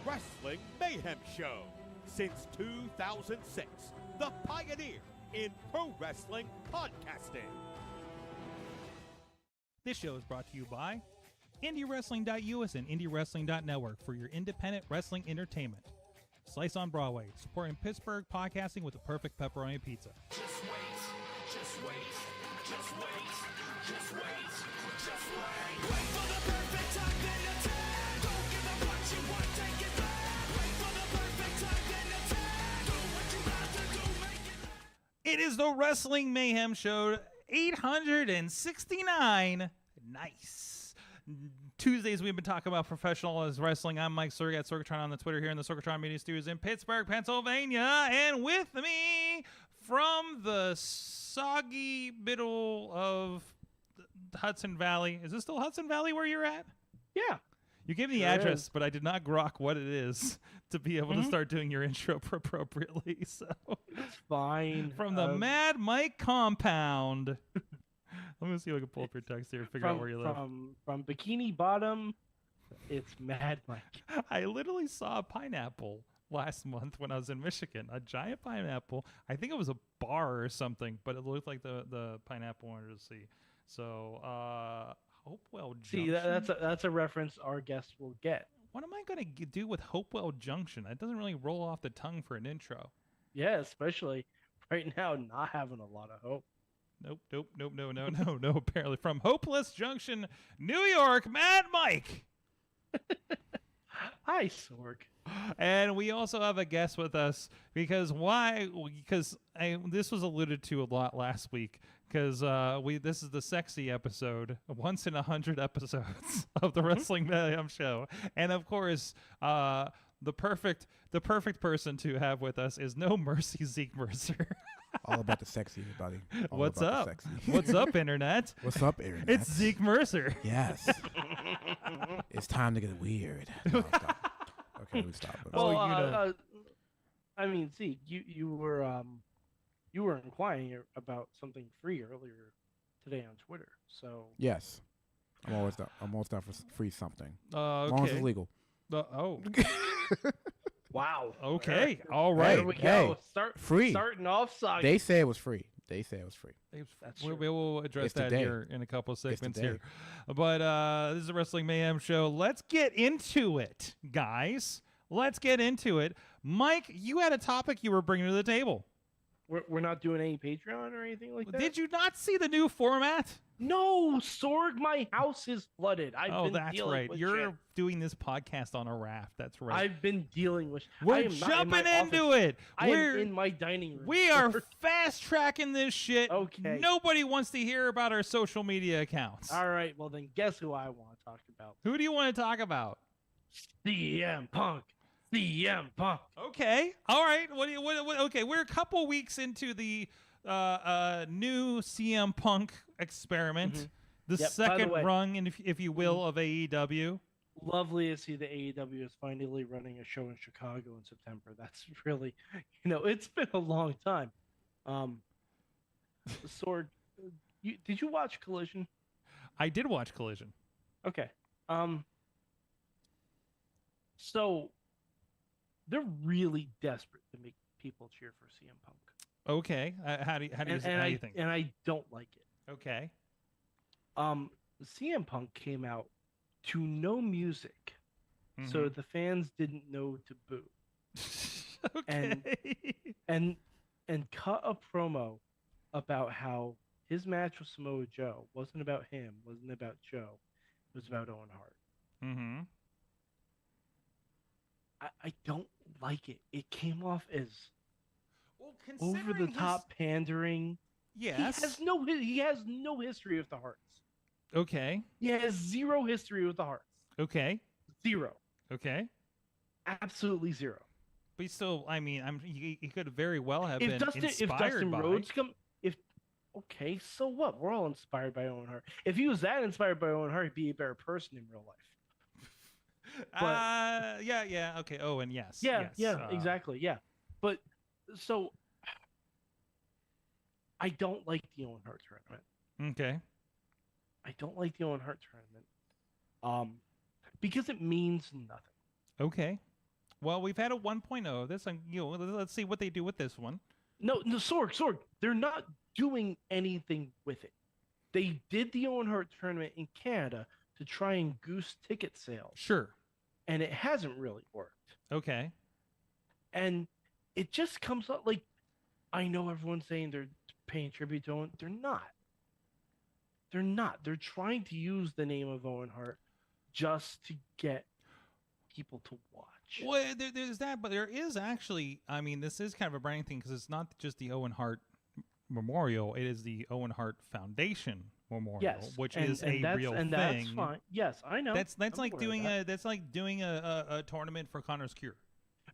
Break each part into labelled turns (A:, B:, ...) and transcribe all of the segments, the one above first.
A: Wrestling Mayhem Show. Since 2006, the pioneer in pro wrestling podcasting.
B: This show is brought to you by IndieWrestling.us and IndieWrestling.network for your independent wrestling entertainment. Slice on Broadway, supporting Pittsburgh podcasting with the perfect pepperoni pizza.
C: Just wait, just wait, just wait, just wait, just wait. Wait for the perfect time, then attack. Don't give up what you want, take it back. Wait for the perfect time, then attack. Do what you got to do, make it last.
B: It is the Wrestling Mayhem Show 869. Nice. Tuesdays, we've been talking about professional wrestling. I'm Mike Sorg at Sorgatron on the Twitter here in the Sorgatron Media Studios in Pittsburgh, Pennsylvania. And with me from the soggy middle of Hudson Valley. Is this still Hudson Valley where you're at?
D: Yeah.
B: You gave me the address, but I did not grok what it is to be able to start doing your intro appropriately. So
D: It's fine.
B: from the Mad Mike compound. Let me see if I can pull up your text here and figure out where you live.
D: From Bikini Bottom, it's Mad Mike.
B: I literally saw a pineapple last month when I was in Michigan. A giant pineapple. I think it was a bar or something, but it looked like the pineapple I wanted to see. So, Hopewell Junction.
D: See, that's a reference our guests will get.
B: What am I going to do with Hopewell Junction? That doesn't really roll off the tongue for an intro.
D: Yeah, especially right now, not having a lot of hope.
B: Nope. Apparently from Hopeless Junction, New York, Mad Mike.
D: Hi, Sorg.
B: And we also have a guest with us because this was alluded to a lot last week because this is the sexy episode, once in 100 episodes of the Wrestling Mayhem Show, and of course the perfect person to have with us is No Mercy Zeke Mercer.
E: All about the sexy, everybody.
B: What's up? What's up, Internet?
E: What's up, Internet?
B: It's Zeke Mercer.
E: Yes. It's time to get weird. No, stop. Okay, we stop.
D: Well, I mean, Zeke, you were inquiring about something free earlier today on Twitter. So
E: yes, I'm always down for free something. As
B: Okay.
E: long as it's legal.
D: wow.
B: Okay. All right.
D: There we go.
E: Free.
D: Starting off soggy.
E: They say it was free.
D: That's
B: we
D: true.
B: will address
E: It's the
B: that
E: day.
B: here in a couple of segments
E: day.
B: here. But this is a Wrestling Mayhem Show. Let's get into it, guys. Let's get into it. Mike, you had a topic you were bringing to the table.
D: We're not doing any Patreon or anything like that.
B: Did you not see the new format?
D: No, Sorg, my house is flooded.
B: Oh, that's right.
D: With
B: You're
D: shit.
B: doing this podcast on a raft. That's right.
D: I've been dealing with. I
B: We're
D: am not in my
B: jumping into
D: office.
B: it.
D: I
B: We're
D: am in my dining room.
B: we are fast tracking this shit.
D: Okay.
B: Nobody wants to hear about our social media accounts.
D: All right. Well, then guess who I want to talk about?
B: Who do you want to talk about?
D: CM Punk. CM Punk.
B: Okay. All right. Okay, we're a couple weeks into the new CM Punk experiment,
D: Mhm.
B: the
D: Yep, by the
B: second
D: way-
B: rung, if you will, of AEW.
D: Lovely to see the AEW is finally running a show in Chicago in September. That's really, it's been a long time. Sword, did you watch Collision?
B: I did watch Collision.
D: Okay. So they're really desperate to make people cheer for CM Punk.
B: Okay. How do you think?
D: And I don't like it.
B: Okay.
D: CM Punk came out to no music, so the fans didn't know to boo.
B: Okay.
D: And cut a promo about how his match with Samoa Joe wasn't about him, wasn't about Joe, it was about Owen Hart.
B: Mm-hmm.
D: I don't like it. It came off as
B: Well,
D: over the top pandering.
B: Yes.
D: He has no history with the Harts.
B: Okay.
D: He has zero history with the Harts.
B: Okay.
D: Zero.
B: Okay.
D: Absolutely zero.
B: But he still, I mean, he could very well have
D: If
B: been
D: Dustin
B: inspired by.
D: Rhodes okay, so what? We're all inspired by Owen Hart. If he was that inspired by Owen Hart, he'd be a better person in real life.
B: Yeah. Okay. Owen, yes.
D: Yeah,
B: yes.
D: exactly. Yeah. But so I don't like the Owen Hart tournament.
B: Okay.
D: I don't like the Owen Hart tournament. Because it means nothing.
B: Okay. Well, we've had a 1.0 of this, and let's see what they do with this one.
D: No, Sorg. They're not doing anything with it. They did the Owen Hart tournament in Canada to try and goose ticket sales.
B: Sure.
D: And it hasn't really worked.
B: Okay.
D: And it just comes up like, I know everyone's saying they're paying tribute to Owen. They're not. They're not. They're trying to use the name of Owen Hart just to get people to watch.
B: Well, there's that, but there is actually, I mean, this is kind of a branding thing because it's not just the Owen Hart Memorial; it is the Owen Hart Foundation Memorial,
D: Yes,
B: which
D: and
B: is a real thing.
D: That's fine. Yes, I know.
B: That's
D: I'm
B: like
D: aware of
B: doing
D: that.
B: that's like doing a tournament for Connor's Cure.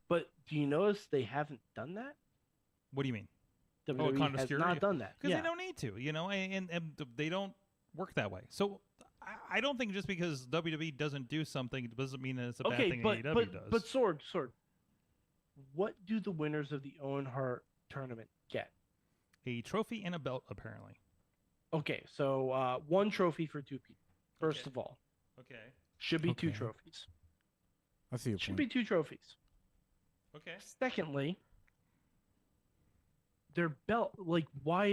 D: But do you notice they haven't done that?
B: What do you mean?
D: WWE
B: Connor's
D: has
B: Cure?
D: not done that.
B: Because
D: Yeah.
B: they don't need to, and they don't work that way. So I don't think just because WWE doesn't do something doesn't mean that it's a bad thing AEW does.
D: But Sorg, what do the winners of the Owen Hart tournament get?
B: A trophy and a belt, apparently.
D: Okay, so one trophy for two people. First
B: Okay.
D: of all,
B: Okay.
D: should be two
E: Okay.
D: trophies.
E: I see your
D: Should
E: point.
D: be two trophies.
B: Okay.
D: Secondly, their belt. Like, why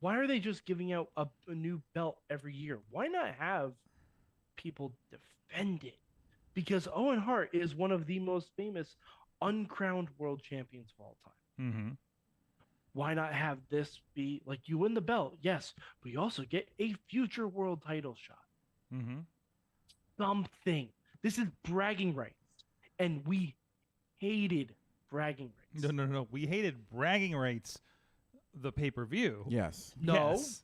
D: are they just giving out a new belt every year? Why not have people defend it? Because Owen Hart is one of the most famous uncrowned world champions of all time.
B: Mm-hmm.
D: Why not have this be like you win the belt, yes, but you also get a future world title shot?
B: Mm-hmm.
D: Something. This is bragging rights, and we hated bragging rights.
B: No. We hated bragging rights. The pay-per-view.
E: Yes.
D: No.
B: Yes.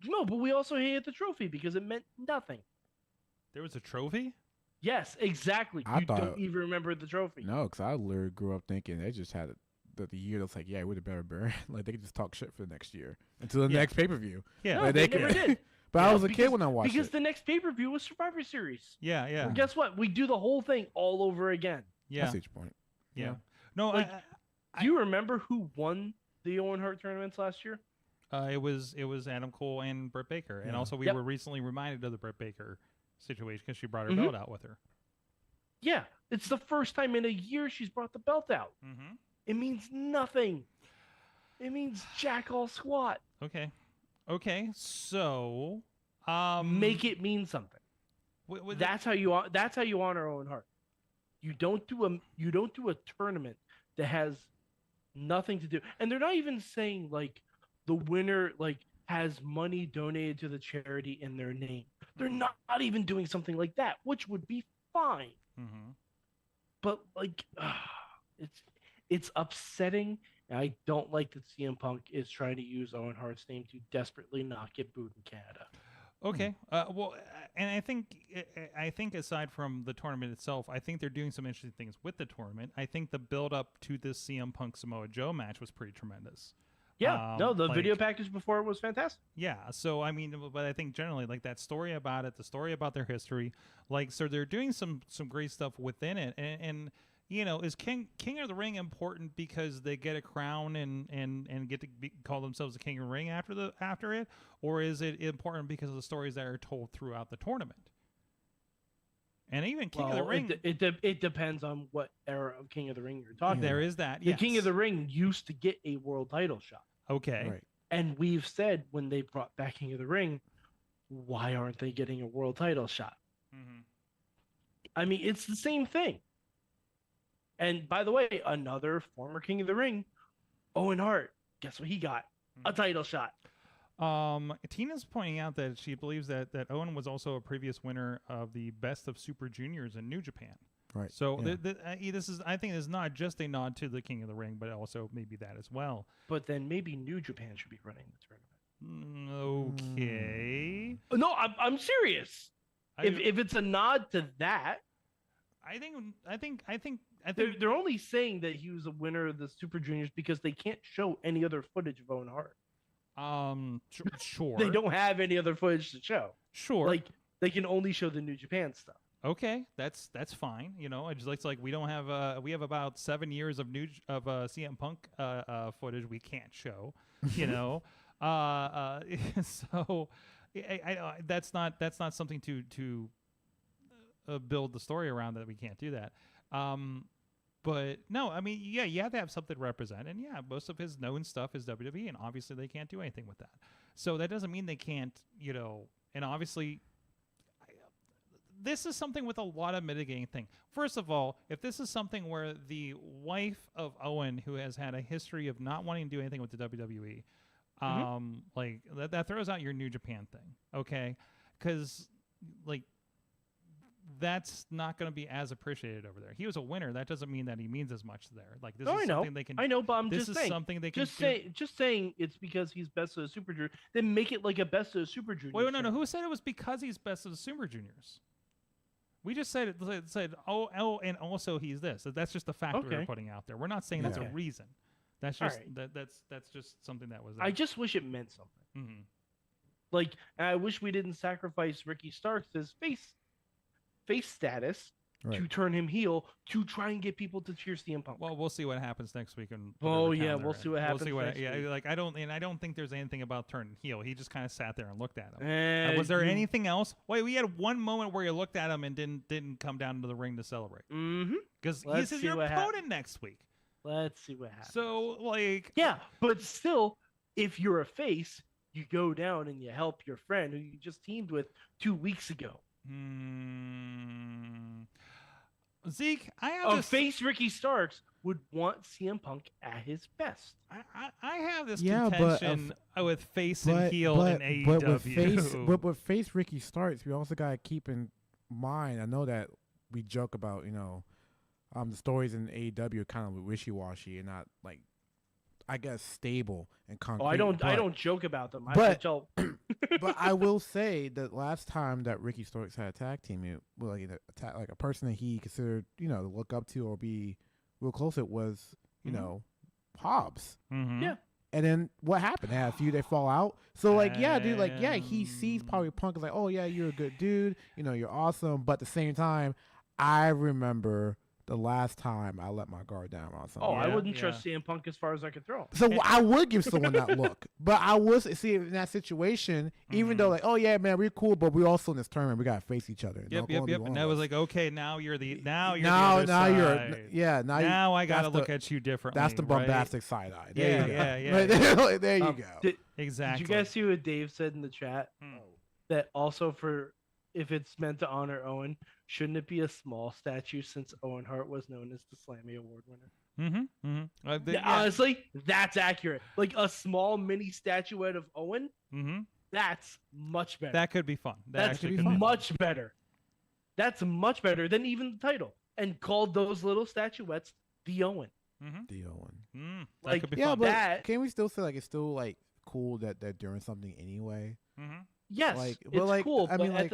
D: No, but we also hated the trophy because it meant nothing.
B: There was a trophy?
D: Yes, exactly.
E: I
D: You
E: thought
D: don't even remember the trophy.
E: No, because I literally grew up thinking they just had the year that's like, yeah, we're the better brand. Like, they could just talk shit for the next year until the
B: Yeah.
E: next pay-per-view.
B: Yeah.
D: No,
E: Like,
D: they
E: could-
D: never did.
E: But I
D: No,
E: was a kid
D: because-
E: when I watched
D: Because
E: it.
D: the next pay-per-view was Survivor Series.
B: Yeah.
D: Well, guess what? We do the whole thing all over again.
E: I
B: Yeah.
E: see your point.
B: Yeah. No,
D: Like, Do you remember who won the Owen Hart tournaments last year?
B: it was Adam Cole and Britt Baker, and
E: Yeah.
B: also we
D: Yep.
B: were recently reminded of the Britt Baker situation because she brought her
D: Mhm.
B: belt out with her.
D: Yeah, it's the first time in a year she's brought the belt out.
B: Mm-hmm.
D: It means nothing. It means jack all squat.
B: Okay. So,
D: Make it mean something. That's how you honor Owen Hart. You don't do a tournament that has Nothing to do. And they're not even saying like the winner like has money donated to the charity in their name. They're not even doing something like that, which would be fine.
B: Mm-hmm.
D: But like it's upsetting. And I don't like that CM Punk is trying to use Owen Hart's name to desperately not get booed in Canada.
B: Okay. Well, and I think aside from the tournament itself, I think they're doing some interesting things with the tournament. I think the build up to this CM Punk Samoa Joe match was pretty tremendous.
D: Yeah, no, the video package before was fantastic.
B: Yeah, so I mean, but I think generally, like that story about it, the story about their history, like so they're doing some great stuff within it, and you know, is King of the Ring important because they get a crown and get to call themselves the King of the Ring after it, or is it important because of the stories that are told throughout the tournament? And even King of the Ring,
D: it depends on what era of King of the Ring you're talking.
B: There
D: about.
B: is that.
D: The King of the Ring used to get a world title shot.
B: Okay.
E: Right.
D: And we've said when they brought back King of the Ring, why aren't they getting a world title shot?
B: Mm-hmm.
D: I mean, it's the same thing. And by the way, another former King of the Ring, Owen Hart, guess what he got? A title shot.
B: Tina's pointing out that she believes that Owen was also a previous winner of the Best of Super Juniors in New Japan.
E: Right.
B: So
E: yeah.
B: this is, I think, is not just a nod to the King of the Ring, but also maybe that as well.
D: But then maybe New Japan should be running the tournament.
B: Okay.
D: No, I'm serious. If it's a nod to that,
B: I think
D: they're only saying that he was a winner of the Super Juniors because they can't show any other footage of Owen Hart.
B: Sure.
D: They don't have any other footage to show.
B: Sure.
D: Like they can only show the New Japan stuff.
B: Okay, that's fine. You know, it's like we don't have we have about 7 years of CM Punk footage we can't show. You know, so I that's not something to build the story around that we can't do that. But no, I mean, yeah, you have to have something to represent, and yeah, most of his known stuff is WWE, and obviously they can't do anything with that. So that doesn't mean they can't, you know, and obviously. This is something with a lot of mitigating thing. First of all, if this is something where the wife of Owen, who has had a history of not wanting to do anything with the WWE, like that throws out your New Japan thing, okay? Because like that's not going to be as appreciated over there. He was a winner. That doesn't mean that he means as much there. Like this is something they can.
D: I know, but I'm
B: this
D: just
B: is
D: saying.
B: Something they can.
D: Just saying it's because he's best of the Super Juniors. Then make it like a best of the Super Juniors.
B: Wait, no. Who said it was because he's best of the Super Juniors? We just said oh, and also he's this. That's just the fact we were putting out there. We're not saying that's a reason. That's just that's just something that was there.
D: I just wish it meant something.
B: Mm-hmm.
D: Like I wish we didn't sacrifice Ricky Starks' face status to turn him heel to try and get people to cheer CM Punk.
B: Well, we'll see what happens next week.
D: We'll see what happens. Next week.
B: Like I don't think there's anything about turning heel. He just kind of sat there and looked at him. Was there anything else? Wait, we had one moment where he looked at him and didn't come down to the ring to celebrate.
D: Mm-hmm.
B: Because he's your opponent next week.
D: Let's see what happens.
B: So like,
D: yeah, but still, if you're a face, you go down and you help your friend who you just teamed with 2 weeks ago.
B: Zeke, I have
D: face Ricky Starks would want CM Punk at his best.
B: I have this contention with face and heel in AEW.
E: But with face Ricky Starks, we also gotta keep in mind. I know that we joke about the stories in AEW are kind of wishy-washy and not like, I guess, stable and concrete.
D: Oh, I don't joke about them.
E: But I will say that last time that Ricky Starks had a tag team, it was like a person that he considered, to look up to or be real close to was, Hobbs.
B: Mm-hmm.
D: Yeah.
E: And then what happened? They had a few, they fall out. So he sees probably Punk as like, oh yeah, you're a good dude, you're awesome. But at the same time, I remember the last time I let my guard down on something.
D: Oh, I wouldn't trust CM Punk as far as I could throw him.
E: So I would give someone that look. But I would see in that situation, even though like, oh yeah, man, we're cool, but we're also in this tournament. We gotta face each other.
B: Yep. And that was like, okay, now you're the
E: now
B: other side.
E: Now
B: I gotta look at you differently.
E: That's the bombastic side eye.
B: Yeah.
E: There you go.
B: Exactly.
D: Did you guys see what Dave said in the chat? That also if it's meant to honor Owen, shouldn't it be a small statue since Owen Hart was known as the Slammy Award winner?
B: Mm-hmm. Mm-hmm.
D: Yeah, honestly, that's accurate. Like a small mini statuette of Owen.
B: Mm-hmm.
D: That's much better.
B: That could be fun. That
D: That's
B: actually
E: could be fun.
D: much better. That's much better than even the title. And called those little statuettes the Owen.
B: Mm-hmm.
E: The Owen.
B: That
D: Like,
B: could be
E: Yeah,
B: fun.
E: but
D: That-
E: can we still say like it's still like cool that they're doing something anyway?
B: Mm-hmm.
D: Yes,
E: Like,
D: it's
E: but, like,
D: cool.
E: I
D: But
E: mean, like-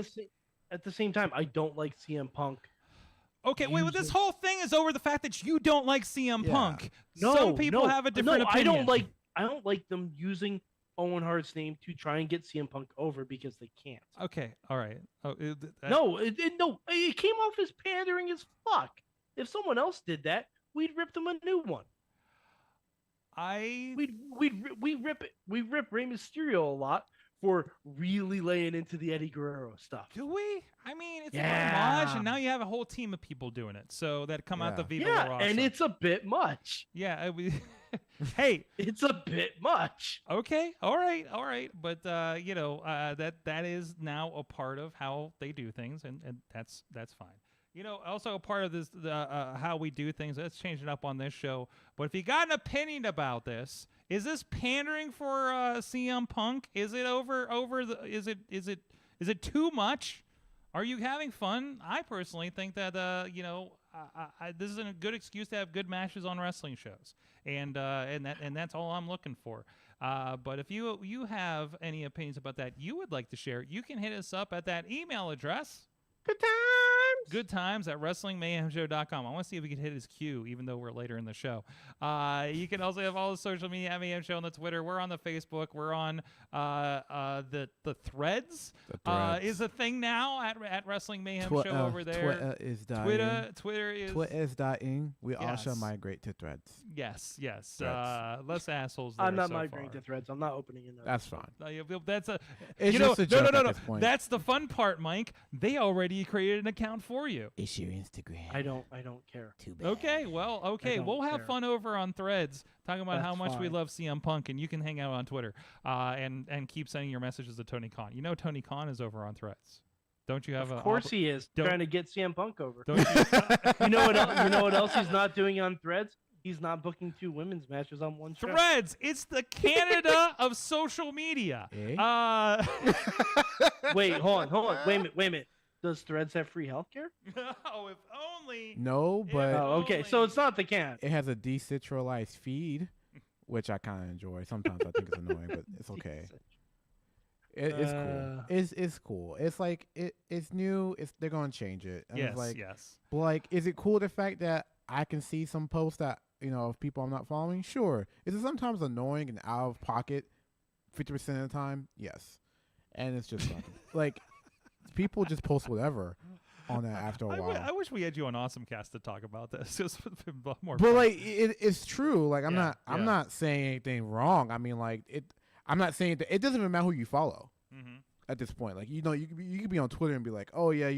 D: at the same time, I don't like CM Punk.
B: Okay, wait. Well, this
D: Using-
B: whole thing is over the fact that you don't like CM
E: Yeah.
B: Punk.
D: No,
B: Some people
D: no,
B: have a different
D: no,
B: opinion.
D: I don't like them using Owen Hart's name to try and get CM Punk over because they can't.
B: Okay, all right. Oh,
D: No, it came off as pandering as fuck. If someone else did that, we'd rip them a new one. We rip Rey Mysterio a lot for really laying into the Eddie Guerrero stuff.
B: Do we? I mean, it's an
D: Yeah.
B: homage, and now you have a whole team of people doing it. So that come out the Viva La
D: Yeah,
B: Raza.
D: and it's a bit much.
B: yeah. Hey,
D: It's a bit much.
B: okay, all right. But that is now a part of how they do things, and that's fine. Also a part of this how we do things. Let's change it up on this show. But if you got an opinion about this, is this pandering for CM Punk? Is it over the? Is it too much? Are you having fun? I personally think that this is a good excuse to have good matches on wrestling shows, and that's all I'm looking for. But if you have any opinions about that you would like to share, you can hit us up at that email address.
D: Good times.
B: Good times at WrestlingMayhemShow.com. I want to see if we can hit his cue, even though we're later in the show. You can also have all the social media at Mayhem Show on the Twitter. We're on the Facebook. We're on the Threads.
E: The Threads.
B: Is a thing now at Wrestling Mayhem Show over there.
E: Twitter is dying.
B: Twitter is.
E: Twitter is dying. We all shall
B: Yes.
E: migrate to Threads.
B: Yes.
E: Threads.
B: Less assholes. There
D: I'm not
B: so
D: migrating
B: far.
D: to Threads. I'm not opening it.
E: That's fine.
B: That's a.
E: It's
B: you know,
E: just a joke
B: no.
E: at this point.
B: That's the fun part, Mike. They already created an account for you.
E: It's your Instagram.
D: I don't care.
E: Too bad.
B: Okay, well, okay,
D: don't
B: we'll have
D: care.
B: fun over on Threads, talking about how
D: That's
B: much we
D: fine.
B: love CM Punk, and you can hang out on Twitter, and keep sending your messages to Tony Khan. You know Tony Khan is over on Threads. Don't you have
D: Of course he is
B: don't-
D: trying to get CM Punk over.
B: Don't you?
D: You know what? You know what else he's not doing on Threads? He's not booking 2 women's matches on one show.
B: Threads, it's the Canada of social media.
E: Eh?
D: Wait, hold on. Wait a minute. Does Threads have free healthcare?
B: Oh, if only.
E: No,
B: If
E: but
D: Oh, okay. So it's not the can.
E: it has a decentralized feed, which I kind of enjoy. Sometimes I think it's annoying, but it's okay. It's cool. It's cool. It's like it's new. They're gonna change it. And
B: Yes,
E: it's like,
B: yes.
E: but like, is it cool the fact that I can see some posts that of people I'm not following? Sure. Is it sometimes annoying and out of pocket? 50% of the time, yes. And it's just fucking like people just post whatever on that after a while.
B: I wish we had you on Awesome Cast to talk about this. Just a lot more.
E: But
B: fun.
E: like it's true. Like I'm
B: Yeah,
E: not saying anything wrong. I mean like I'm not saying that it doesn't even matter who you follow
B: Mhm.
E: at this point. Like you could be on Twitter and be like, oh yeah,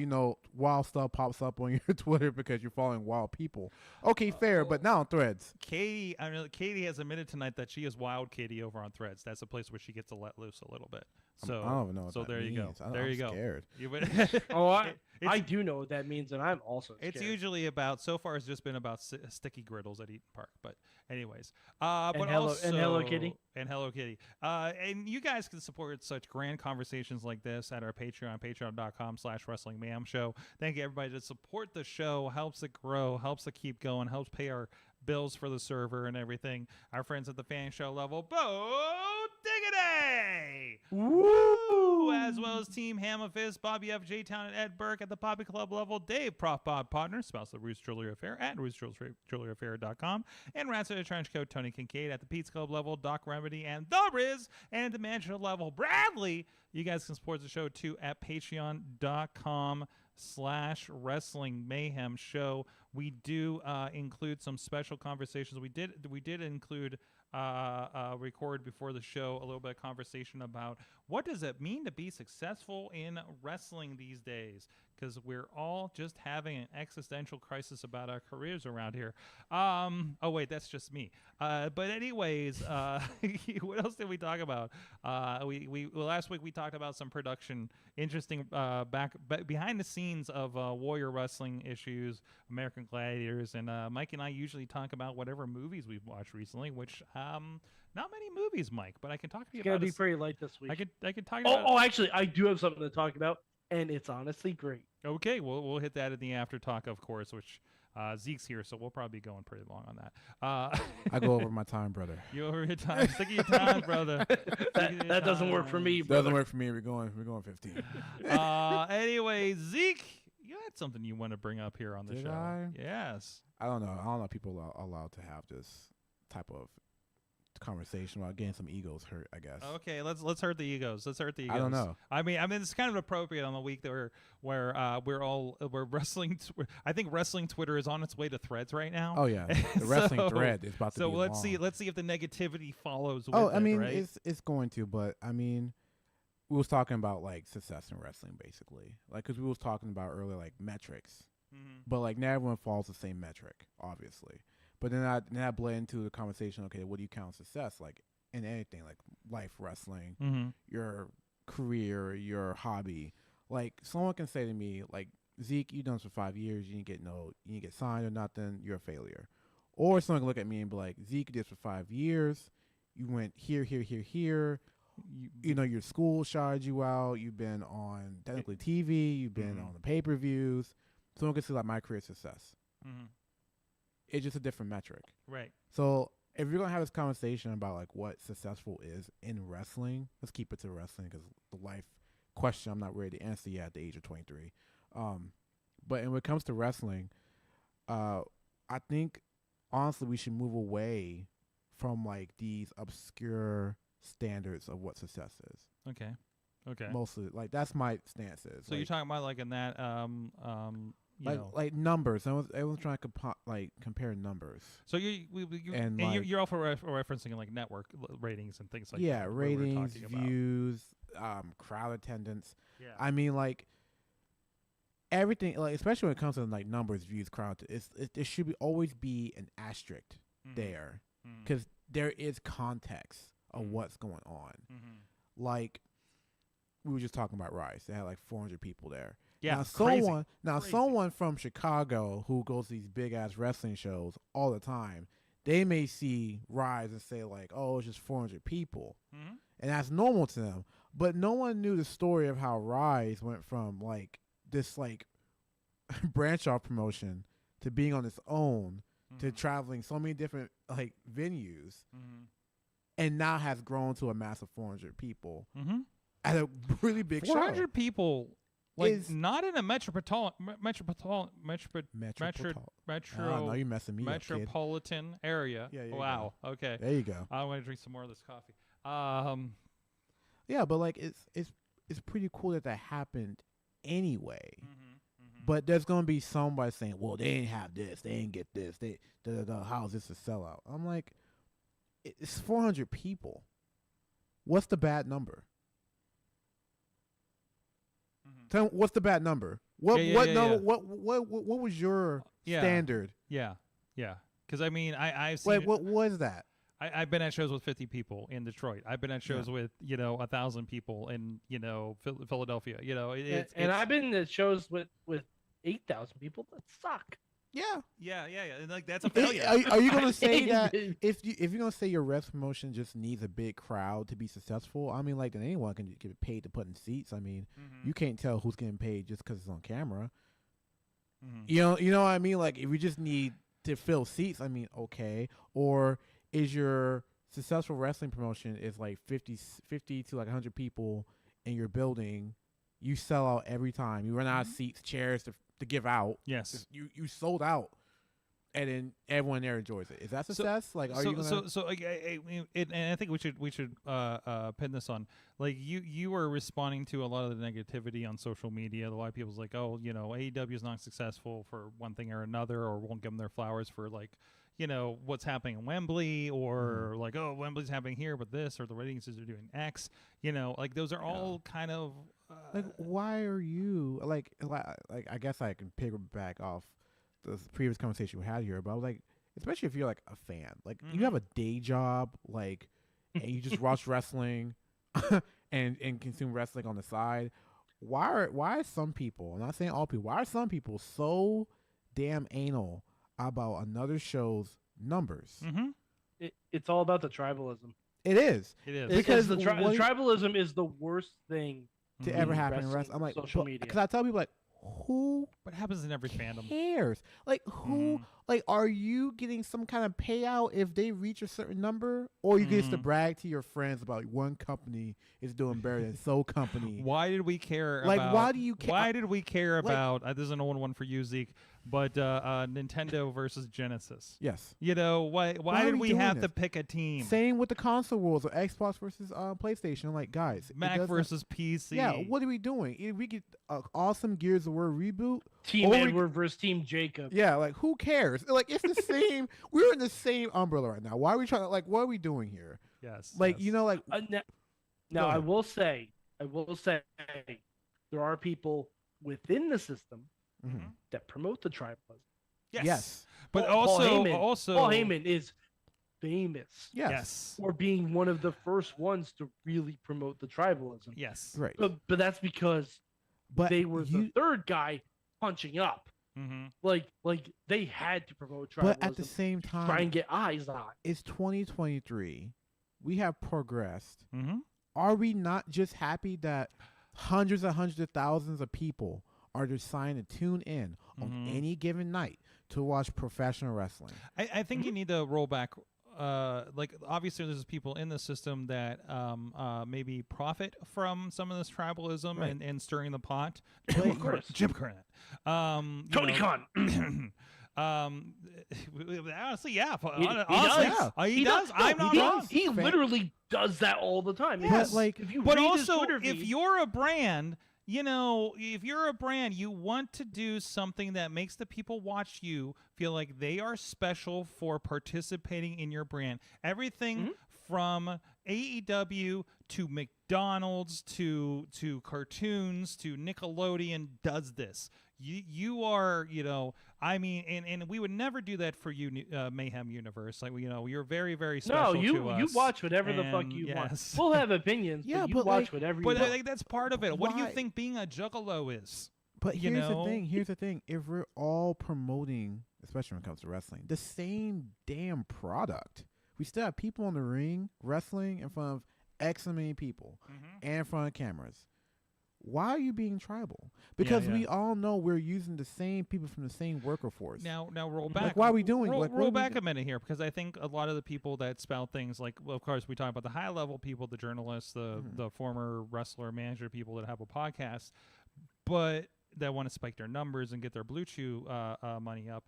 E: wild stuff pops up on your Twitter because you're following wild people. Okay, fair, but now on Threads.
B: Katie has admitted tonight that she is Wild Katie over on Threads. That's a place where she gets to let loose a little bit. So
E: I don't even know what
B: So
E: that
B: there you go.
E: means.
B: There
E: I'm
B: you go.
E: scared.
B: You would-
D: Oh,
B: It's-
D: I do know what that means, and I'm also scared.
B: It's usually about. So far, it's just been about sticky griddles at Eaton Park. But anyways, but
D: Hello
B: also
D: Kitty.
B: and Hello Kitty. And you guys can support such grand conversations like this at our Patreon, patreon.com/Wrestling Mayhem Show. Thank you everybody that support the show. Helps it grow. Helps it keep going. Helps pay our bills for the server and everything. Our friends at the fan show level, Bo Diggity! Woo! As well as Team Ham of Fist, Bobby F. J. Town, and Ed Burke at the Poppy Club level, Dave, Prof Bob Partner, spouse of Roost Jewelry Affair at roostjewelryaffair.com, and Rats in a Trench Coat, Tony Kincaid at the Pete's Club level, Doc Remedy, and The Riz, and at the Mansion level, Bradley. You guys can support the show too at patreon.com/Wrestling Mayhem Show. We do include some special conversations. We did include record before the show a little bit of conversation about what does it mean to be successful in wrestling these days, because we're all just having an existential crisis about our careers around here. Oh wait, that's just me. But anyways, what else did we talk about? Well, last week we talked about some production, interesting behind the scenes of Warrior Wrestling issues, American Gladiators, and Mike and I usually talk about whatever movies we've watched recently, which not many movies, Mike, but I can talk to you
D: It's gonna
B: about.
D: be pretty light this week.
B: I could talk about.
D: Oh, actually, I do have something to talk about, and it's honestly great.
B: Okay, we'll hit that in the after talk, of course, which Zeke's here, so we'll probably be going pretty long on that.
E: I go over my time, brother.
B: You over your time? Stick to your time, brother.
D: That doesn't work for me, brother.
E: Doesn't work for me. We're going 15.
B: Anyway, Zeke, you had something you want to bring up here on the
E: Did
B: show.
E: I?
B: Yes.
E: I don't know. If people are allowed to have this type of conversation without getting some egos hurt, I guess.
B: Okay, let's hurt the egos. Let's hurt the egos.
E: I don't know.
B: I mean, it's kind of appropriate on the week that we're wrestling. I think wrestling Twitter is on its way to Threads right now.
E: Oh yeah, the wrestling thread is about to be
B: So let's
E: long.
B: see if the negativity follows. With
E: I mean,
B: right?
E: it's going to, but I mean, we was talking about like success in wrestling, basically, like because we was talking about earlier like metrics, but like not everyone follows the same metric, obviously. But then I bled into the conversation. Okay, what do you count success like in anything, like life, wrestling, your career, your hobby? Like someone can say to me, like Zeke, you done this for 5 years, you didn't get signed or nothing, you're a failure. Or someone can look at me and be like, Zeke, you did this for 5 years, you went here. You know, your school shouted you out. You've been on technically TV. You've been on the pay-per-views. Someone can see like my career success. It's just a different metric.
B: Right.
E: So if you're going to have this conversation about like what successful is in wrestling, let's keep it to wrestling because the life question I'm not ready to answer yet at the age of 23. But when it comes to wrestling, I think honestly we should move away from like these obscure standards of what success is.
B: Okay.
E: Mostly, like that's my stance is.
B: So you're talking about like in that
E: like numbers. Everyone's trying to compare numbers.
B: So you're all for referencing like network ratings and things like that.
E: Yeah, ratings, views, crowd attendance.
B: Yeah.
E: I mean, like everything, like especially when it comes to like numbers, views, crowd. It should always be an asterisk there because there is context of what's going on. Like we were just talking about Rise. They had like 400 people there.
B: Yeah,
E: someone from Chicago who goes to these big ass wrestling shows all the time, they may see Rise and say like, "Oh, it's just 400 people," and that's normal to them. But no one knew the story of how Rise went from like this like branch off promotion to being on its own to traveling so many different like venues, and now has grown to a massive 400 people at a really big
B: 400
E: show.
B: people. Like
E: Is
B: not in a metropolitan area.
E: Yeah,
B: wow. Okay.
E: There you go.
B: I want to drink some more of this coffee.
E: Yeah, but like it's pretty cool that happened anyway. But there's gonna be somebody saying, "Well, they didn't have this, they didn't get this, how's this a sellout?" I'm like, it's 400 people. What's the bad number? Tell me, what's the bad number? What number? What was your standard?
B: Yeah. Because I mean, I've seen.
E: Wait, what was that?
B: I've been at shows with 50 people in Detroit. I've been at shows with 1,000 people in Philadelphia.
D: And I've been at shows with 8,000 people that suck.
B: Yeah. And like that's a failure.
E: Are you gonna say that if you're gonna say your rest promotion just needs a big crowd to be successful? I mean, like then anyone can get paid to put in seats. I mean, you can't tell who's getting paid just because it's on camera. You know what I mean? Like if you just need to fill seats, I mean, okay. Or is your successful wrestling promotion is like 50 to like 100 people in your building? You sell out every time. You run out of seats, chairs to give out.
B: Yes.
E: You sold out, and then everyone there enjoys it. Is that success? And I think we should pin this on. Like you were responding to a lot of the negativity on social media. A lot of people's like, oh, AEW is not successful for one thing or another, or won't give them their flowers for like, what's happening in Wembley, or like, oh, Wembley's happening here, but this, or the ratings are doing X. Like those are all kind of Like, why are you like I guess I can piggyback off the previous conversation we had here, but I was like, especially if you're like a fan, like you have a day job, like, and you just watch wrestling and consume wrestling on the side. Why are some people? I'm not saying all people. Why are some people so damn anal about another show's numbers?
D: It's all about the tribalism.
E: It is.
B: It is.
E: Because
D: the tribalism is the worst thing
E: to ever happen in wrestling. I'm like,
D: social media.
E: because I tell people like, who
B: What happens in every fandom?
E: cares? Like, who? Like, are you getting some kind of payout if they reach a certain number, or you get to brag to your friends about one company is doing better than so company?
B: Why did we care?
E: Like,
B: about,
E: why do you care?
B: Why did we care about? This is an old one for you, Zeke. But Nintendo versus Genesis.
E: Yes.
B: You know why
E: Why are
B: did
E: we
B: we
E: doing
B: have
E: this?
B: to pick a team?
E: Same with the console wars or Xbox versus PlayStation. I'm like, guys, it
B: Mac
E: doesn't-
B: versus PC.
E: Yeah, what are we doing? If we get an awesome Gears of War reboot,
D: Team
E: or
D: Edward versus Team Jacob.
E: yeah, like who cares? Like it's the same. We're in the same umbrella right now. Why are we trying to like? What are we doing here?
B: Yes.
E: Like
B: yes.
E: you know, like
D: Now, I
E: ahead.
D: will say, there are people within the system that promote the tribalism.
B: Yes. But
D: Paul
B: also,
D: Heyman, Paul Heyman is famous
E: yes,
D: for being one of the first ones to really promote the tribalism.
B: Yes.
E: right.
D: But that's because
E: But
D: they were the
E: you,
D: third guy punching up.
B: Mm-hmm.
D: Like they had to promote tribalism.
E: but at the same
D: to try and
E: time,
D: get eyes on.
E: it's 2023. We have progressed.
B: Mm-hmm.
E: Are we not just happy that hundreds of thousands of people are deciding to tune in on any given night to watch professional wrestling?
B: I think you need to roll back. Like obviously, there's people in the system that maybe profit from some of this tribalism
E: Right.
B: and stirring the pot.
D: Of course.
B: Jim Cornette.
D: Tony Khan.
B: Honestly, yeah.
D: He
B: Honestly,
D: does.
B: He does.
D: No,
B: I'm not wrong.
D: He literally does that all the time.
E: Yes. But, like-
D: if you
B: But
D: read his
B: also,
D: Twitter
B: if
D: feed-
B: you're a brand, you know, if you're a brand, you want to do something that makes the people watch you feel like they are special for participating in your brand. Everything from AEW to McDonald's to cartoons to Nickelodeon does this. You are, you know, I mean, and we would never do that for you, Mayhem Universe. Like, you know, you're very, very special
D: no,
B: to us.
D: you watch whatever the fuck
B: And
D: you
B: yes.
D: want. We'll have opinions,
E: Yeah,
D: but you
E: but,
D: watch
E: like-
D: whatever you
B: But I
D: want.
B: think that's part of it. What do you
E: Why-
B: think being a juggalo is?
E: But
B: You
E: here's
B: know?
E: the thing. Here's the thing. If we're all promoting, especially when it comes to wrestling, the same damn product, we still have people in the ring wrestling in front of X many people and in front of cameras. Why are you being tribal? Because
B: yeah.
E: we all know we're using the same people from the same worker force.
B: Now roll back.
E: Like, why are we doing?
B: Roll,
E: like, what
B: roll
E: are we
B: back
E: do-
B: a minute here, because I think a lot of the people that spout things like, well, of course, we talk about the high level people, the journalists, the former wrestler manager people that have a podcast, but that want to spike their numbers and get their Blue Chew money up.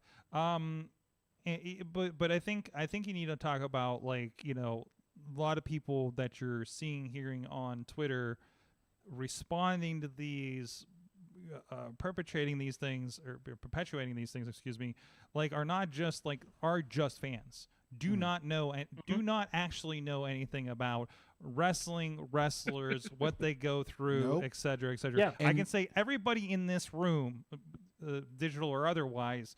B: But I think you need to talk about, like, you know, a lot of people that you're seeing, hearing on Twitter, responding to these, perpetuating these things, excuse me, like are just fans. Do not know and do not actually know anything about wrestling, wrestlers, what they go through,
E: Nope.
B: et cetera, et cetera.
D: Yeah.
B: I can say everybody in this room, digital or otherwise,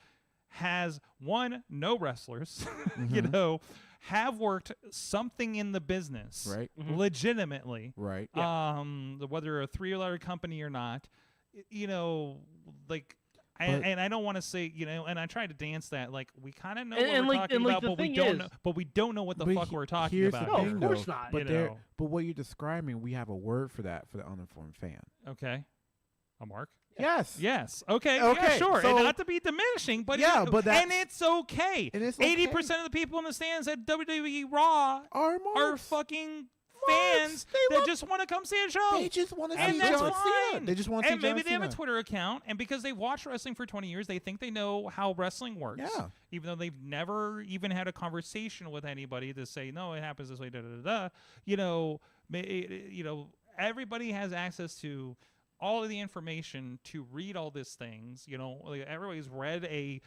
B: has no wrestlers, you know, have worked something in the business,
E: Right.
B: legitimately,
E: Right.
B: whether a 3-letter company or not, you know, like,
E: But-
B: and I don't want to say, you know, and I try to dance that, like, we kind of know
D: And-
B: what
D: and
B: we're
D: like-
B: talking
D: and like
B: about,
D: the
B: but we
D: thing
B: don't
D: is-
B: know, but we don't know what the
E: But
B: fuck we're talking
E: here's
B: about.
E: The
D: No,
E: thing,
D: of course
E: though,
D: not.
E: But
B: You
E: there,
B: know.
E: but what you're describing, we have a word for that for the uninformed fan.
B: Okay, a mark.
E: Yes.
B: Yes. Okay.
E: Okay,
B: Yeah. Sure.
E: so-
B: and not to be diminishing, but
E: Yeah,
B: it,
E: but that's-
B: and it's okay.
E: And it's
B: 80% of the people in the stands at WWE Raw
E: Our
B: are
E: marks.
B: fucking
E: Marks.
B: fans
E: They
B: that
E: love-
B: just want to come see a show.
E: They just want to see
B: and that's
E: John Cena.
B: fine.
E: They just want to see
B: And maybe
E: John
B: they have a
E: Cena.
B: Twitter account, and because they've watched wrestling for 20 years, they think they know how wrestling works.
E: Yeah.
B: Even though they've never even had a conversation with anybody to say, no, it happens this way, da da da da. You know, everybody has access to all of the information to read all these things. You know, like everybody's read a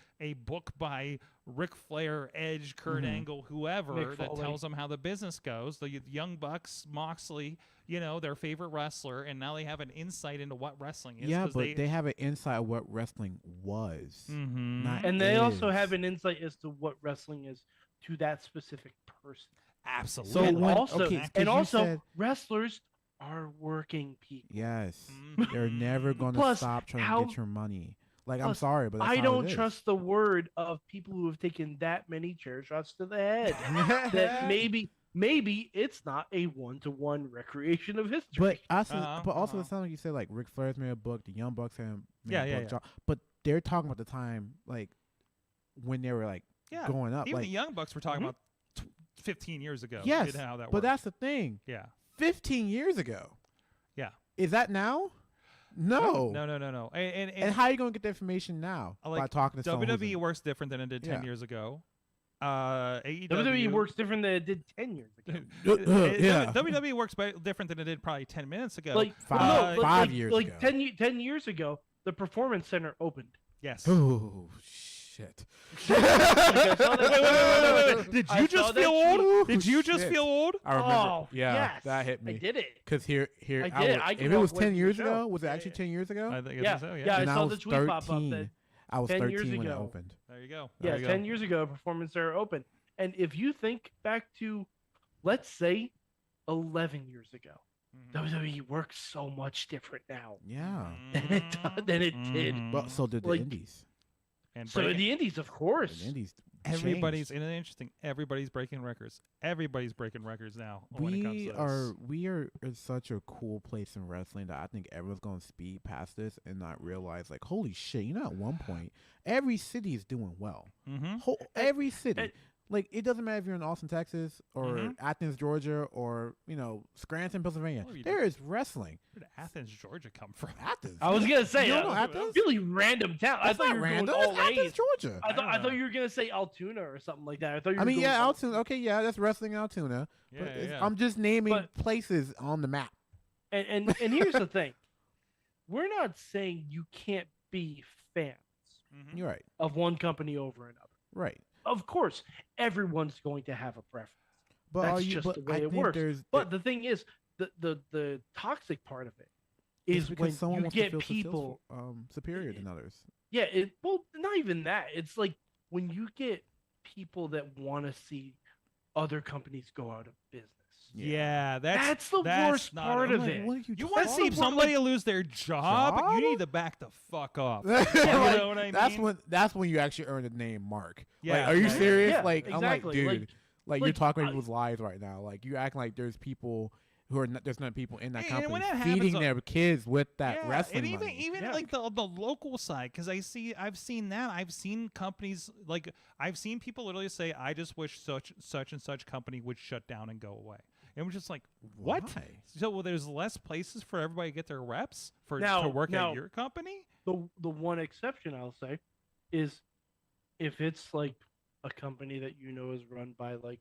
B: book by Ric Flair, Edge, Kurt Angle, whoever,
D: Mick
B: that
D: Foley.
B: tells them how the business goes. The Young Bucks, Moxley, you know, their favorite wrestler, and now they have an insight into what wrestling is.
E: Yeah,
B: 'cause
E: but they have an insight of what wrestling was.
B: Mhm.
E: not
D: And they also
E: is.
D: have an insight as to what wrestling is to that specific person.
B: Absolutely.
E: So
D: and
E: when-
D: also,
E: okay, 'cause
D: and
E: you
D: also
E: said-
D: wrestlers are working people.
E: Yes,
B: Mhm.
E: they're never going to
D: Plus,
E: stop trying
D: how-
E: to get your money. Like, I'm
D: plus,
E: sorry, but that's
D: I
E: how
D: don't
E: it is.
D: trust the word of people who have taken that many chair shots to the head. That maybe it's not a one-to-one recreation of history.
E: But also,
B: Uh-huh.
E: it sounds like you said like Ric Flair's made a book, the Young Bucks have made
B: Yeah,
E: a
B: yeah,
E: book,
B: yeah.
E: but they're talking about the time like when they were like
B: Yeah.
E: going up.
B: Even
E: Like,
B: the Young Bucks were talking
D: Mhm.
B: about 15 years ago.
E: yes,
B: and how that
E: but
B: worked.
E: that's the thing.
B: Yeah.
E: 15 years ago.
B: Yeah.
E: Is that now? No.
B: No.
E: And how are you going to get the information now? By
B: like,
E: talking to someone who's
B: WWE
E: in-
B: works different than it did 10
E: Yeah.
B: years ago. AEW
D: WWE works different than it did 10 years ago.
E: Yeah.
B: WWE works different than it did probably 10 minutes ago.
D: Like
E: Five-
D: no,
E: 5 years
D: like
E: ago.
D: 10 years ago, the Performance Center opened.
B: yes.
E: Oh shit.
D: Like, I saw that-
B: Wait. Did
D: I
B: you
D: saw
B: just
D: that
B: feel
D: tweet.
B: old?
E: Oh,
B: Did you just
E: shit.
B: feel old?
E: I remember.
D: Oh,
E: yeah,
D: yes,
E: that hit me.
D: I did it.
E: Because here,
D: I did. I
E: if
D: grew
E: it was
D: up
E: 10
D: with
E: years
D: the show.
E: ago, was it
D: Yeah,
E: actually
D: yeah.
E: 10 years ago?
B: I think
D: Yeah,
B: so,
D: yeah. I
E: And
D: saw
E: was
D: the tweet pop up
E: 13.
D: that
E: I was
D: 10
E: 13
D: years
E: when it
D: ago.
E: opened.
B: There you go.
D: yeah,
B: There you
D: 10
B: go.
D: years ago, Performance Center opened. And if you think back to, let's say, 11 years ago,
B: Mhm.
D: WWE works so much different now
E: Yeah.
D: than it did.
B: Mhm.
E: But so did the
D: Like,
E: indies.
B: And
D: So
B: breaking-
D: the Indies, of course.
E: The indies.
B: everybody's
E: changed.
B: and it's interesting. Everybody's breaking records. Everybody's breaking records now. when it comes
E: We
B: to
E: are
B: this.
E: we are in such a cool place in wrestling that I think everyone's gonna speed past this and not realize like, holy shit, you know, at one point every city is doing well.
B: Mhm.
E: Every city.
D: and-
E: Like, it doesn't matter if you're in Austin, Texas, or
B: Mhm.
E: Athens, Georgia, or Scranton, Pennsylvania.
B: Where are you
E: There is wrestling.
B: Where did Athens, Georgia come from?
E: Athens.
D: I was gonna say,
E: You don't know Athens?
D: really random town. I
E: That's
D: thought
E: not
D: you were
E: random.
D: going
E: It's
D: all
E: Athens,
D: A's.
E: Georgia.
D: I
B: don't
D: thought
B: know.
D: you were gonna say Altoona or something like that. I thought you were
E: I mean,
D: going
E: yeah,
D: all-
E: Altoona. Okay, yeah, that's wrestling Altoona.
B: Yeah,
E: But
B: yeah,
E: it's-
B: yeah.
E: I'm just naming
D: But-
E: places on the map.
D: And here's the thing, we're not saying you can't be fans
B: Mhm.
E: You're right.
D: of one company over another.
E: Right.
D: Of course, everyone's going to have a preference.
E: But
D: That's
E: are you,
D: just
E: but
D: the way
E: I
D: it
E: think
D: works.
E: there's
D: But the thing is, the toxic part of it
E: it's
D: is
E: because
D: when
E: someone
D: you
E: wants
D: get
E: to feel
D: people.
E: superior than others.
D: Yeah, well, not even that. It's like when you get people that want to see other companies go out of business.
B: Yeah,
D: That's the worst
B: not
D: part
B: okay.
D: of it.
E: What are you
B: You want to
E: talking
B: see
E: about?
B: somebody lose their job?
E: Job?
B: You need to back the fuck off.
E: Yeah,
B: You
E: like,
B: know what I mean?
E: that's when you actually earn the name Mark.
B: Yeah,
E: Like, are you
B: yeah,
E: serious?
D: yeah,
E: Like, I'm like,
D: exactly.
E: dude, like you're
D: like,
E: talking
D: I-
E: people's lives right now. Like, you acting like there's people who are not, there's not people in that
B: Yeah, and when
E: company
B: that happens,
E: feeding their kids with that
B: Yeah,
E: wrestling
B: and even
E: money.
B: even
D: Yeah.
B: like the local side, because I've seen that. I've seen companies like I've seen people literally say, "I just wish such and such company would shut down and go away." And we're just like, what?
E: Why?
B: So well, there's less places for everybody to get their reps to
D: Now-
B: work
D: now-
B: at your company.
D: The one exception I'll say is if it's like a company that you know is run by like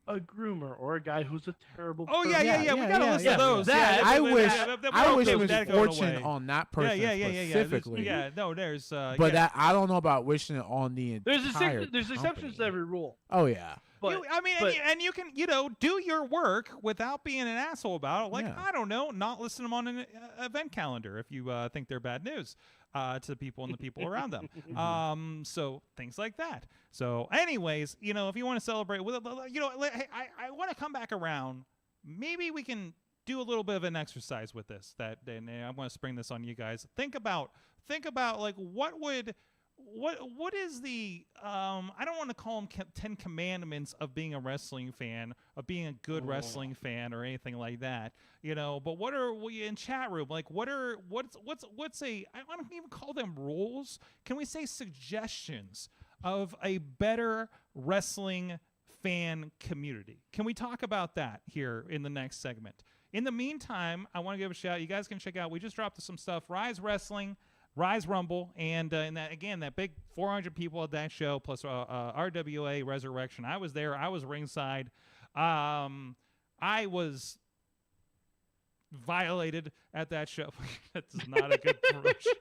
D: a groomer or a guy who's a terrible
B: Oh
D: person.
B: yeah. We got a list
D: yeah.
B: of those.
D: That-
B: Yeah,
E: I
B: we're
E: wish
B: okay
E: it
B: with
E: was
B: that going
E: fortunate
B: away.
E: on that person
B: Yeah.
E: specifically.
B: Yeah, no, there's
E: But
B: yeah.
E: that I don't know about wishing it on the
D: There's
E: entire
D: exceptions to
E: company.
D: every rule.
E: Oh yeah.
D: But
B: I mean,
D: but-
B: and you can, do your work without being an asshole about it. Like,
E: Yeah.
B: I don't know, not listen to them on an event calendar if you think they're bad news to the people and the people around them. So things like that. So, anyways, if you want to celebrate with, I want to come back around. Maybe we can do a little bit of an exercise with this. And I want to spring this on you guys. Think about like what is the I don't want to call them 10 commandments of being a wrestling fan, of being a good wrestling fan or anything like that, but what are we in chat room, like what's a, I don't even call them rules, can we say suggestions of a better wrestling fan community? Can we talk about that here in the next segment? In the meantime, I want to give a shout. You guys can check out, we just dropped some stuff, Rise Wrestling, Rise Rumble, and that big 400 people at that show, plus RWA Resurrection. I was there. I was ringside. I was violated at that show. That's not a good promotion.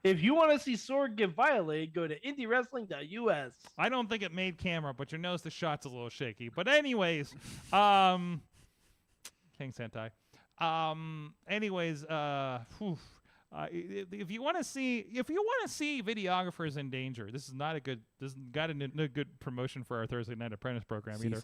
D: If you want to see Sword get violated, go to indiewrestling.us.
B: I don't think it made camera, but you notice the shot's a little shaky. But anyways, King Sentai. If you want to see videographers in danger, this is not a good. This is got a good promotion for our Thursday Night Apprentice program either.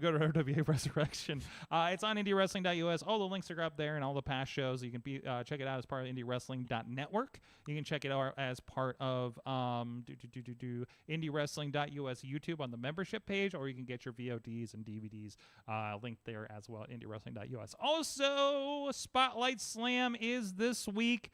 B: Go to RWA Resurrection. It's on IndieWrestling.us. All the links are up there and all the past shows. You can check it out as part of IndieWrestling.network. You can check it out as part of IndieWrestling.us YouTube on the membership page, or you can get your VODs and DVDs linked there as well at IndieWrestling.us. Also, Spotlight Slam is this week.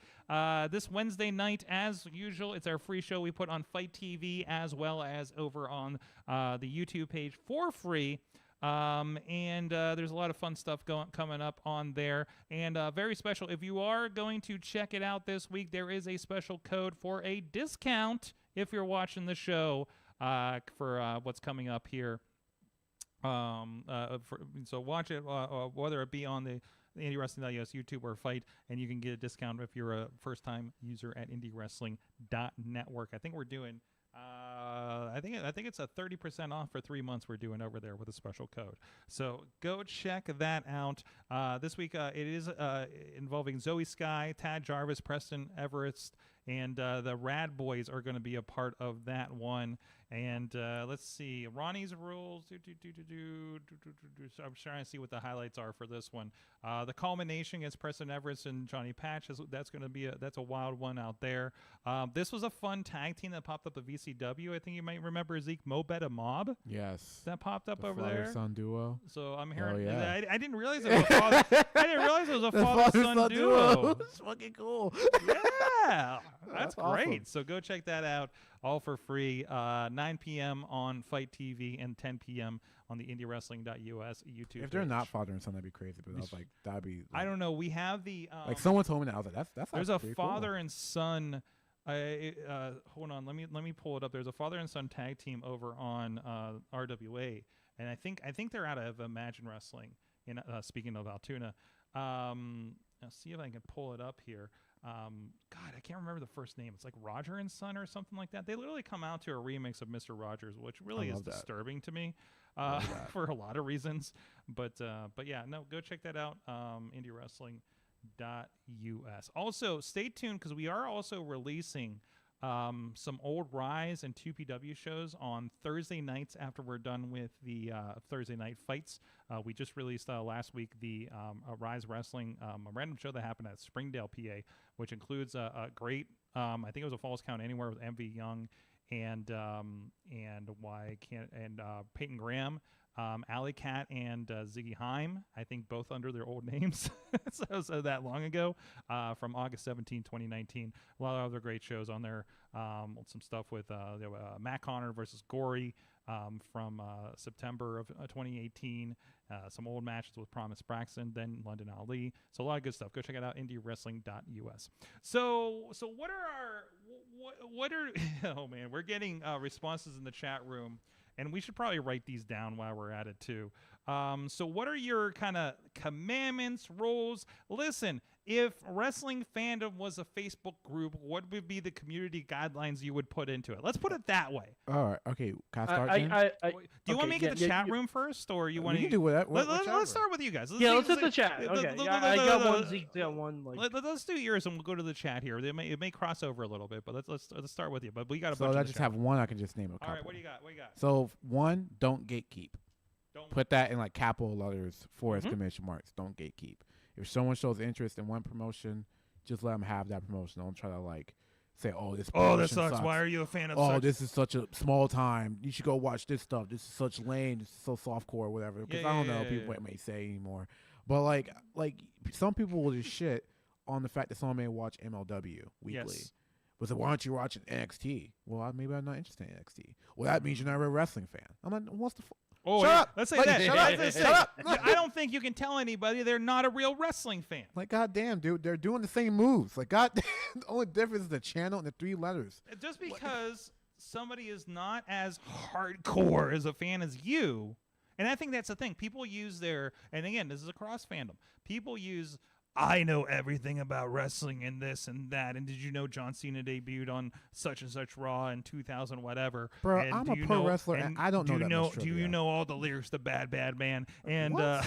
B: This Wednesday night, as usual, it's our free show we put on Fight TV as well as over on the YouTube page for free. And there's a lot of fun stuff coming up on there. And very special, if you are going to check it out this week, there is a special code for a discount if you're watching the show for what's coming up here. So watch it, whether it be on the IndieWrestling.us YouTube or Fight, and you can get a discount if you're a first-time user at IndieWrestling.network. I think we're doing, I think it's a 30% off for 3 months we're doing over there with a special code. So go check that out. This week it is involving Zoe Sky, Tad Jarvis, Preston Everest, and the Rad Boys are going to be a part of that one. And let's see, Ronnie's Rules. So I'm trying to see what the highlights are for this one. The Culmination against Preston Everest and Johnny Patch. That's going to be that's a wild one out there. This was a fun tag team that popped up at VCW. I think you might remember Zeke Mobetta Mob.
E: Yes.
B: That popped up
E: The
B: over
E: father
B: there.
E: Son duo.
B: So I'm hearing.
E: Oh, yeah.
B: I didn't realize it was a father. I didn't realize it was a
E: The
B: father-son duo.
E: It's fucking cool.
B: Yeah, that's
E: awesome.
B: great. So go check that out, all for free. 9 p.m. on Fight TV and 10 p.m. on the IndieWrestling.us YouTube.
E: If they're
B: page.
E: not father and son, that'd be crazy. But I was like, that'd be.
B: I don't know. We have the
E: Like someone told me that I was like, that's.
B: there's a
E: pretty
B: father and son. Hold on, let me pull it up. There's a father and son tag team over on RWA, and I think they're out of Imagine Wrestling. In speaking of Altoona, I'll see if I can pull it up here. God, I can't remember the first name. It's like Roger and Son or something like that. They literally come out to a remix of Mr. Rogers, which really is disturbing to me for a lot of reasons. But yeah, no, go check that out. IndieWrestling.us. Also, stay tuned because we are also releasing some old Rise and 2PW shows on Thursday nights after we're done with the Thursday night fights. We just released last week the Rise Wrestling, a random show that happened at Springdale, PA, which includes a great, I think it was a Falls Count Anywhere with MV Young and Peyton Graham. Alley Cat and Ziggy Heim, I think both under their old names. so that long ago, from August 17, 2019. A lot of other great shows on there. Some stuff with Matt Connor versus Gory from September of 2018. Some old matches with Promise Braxton, then London Ali. So a lot of good stuff. Go check it out, IndieWrestling.us. So what are oh man, we're getting responses in the chat room. And we should probably write these down while we're at it, too. So what are your kind of commandments, rules? Listen, if Wrestling Fandom was a Facebook group, what would be the community guidelines you would put into it? Let's put it that way.
E: All right. Okay. Can I start?
B: Do you want me to get the chat room first, or you want to
E: do that?
B: Let's start with you guys.
D: Let's hit the chat. Okay. I got one. Zeke got one.
B: Let's do yours, and we'll go to the chat here. It may cross over a little bit, but let's start with you. But we got a bunch.
E: So I just have one. I can just name a couple.
B: All right. What do you got?
E: So one, don't gatekeep. Put that in like capital letters for exclamation marks. Don't gatekeep. If someone shows interest in one promotion, just let them have that promotion. Don't try to like say, "Oh, this promotion
B: that sucks. Why are you a fan of?"
E: Oh, this is such a small time. You should go watch this stuff. This is such lame. This is so softcore, whatever. Because I don't know people may say anymore. But like some people will just shit on the fact that someone may watch MLW weekly.
B: Yes.
E: But so why aren't you watching NXT? Well, maybe I'm not interested in NXT. Well, that means you're not a wrestling fan. I'm like, what's the?
B: Oh,
E: shut up!
B: Let's say
E: like,
B: that.
E: Shut up!
B: I don't think you can tell anybody they're not a real wrestling fan.
E: Like, goddamn, dude, they're doing the same moves. Like, goddamn, the only difference is the channel and the 3 letters.
B: Just because somebody is not as hardcore as a fan as you, And I think that's the thing. People use and again, this is across fandom. People use, I know everything about wrestling and this and that. And did you know John Cena debuted on such and such Raw in 2000 whatever?
E: Bro,
B: and
E: I'm
B: do
E: a
B: you
E: pro
B: know,
E: wrestler, and I don't know that much
B: Do you
E: trivia.
B: know all the lyrics to Bad Bad Man? And
E: What?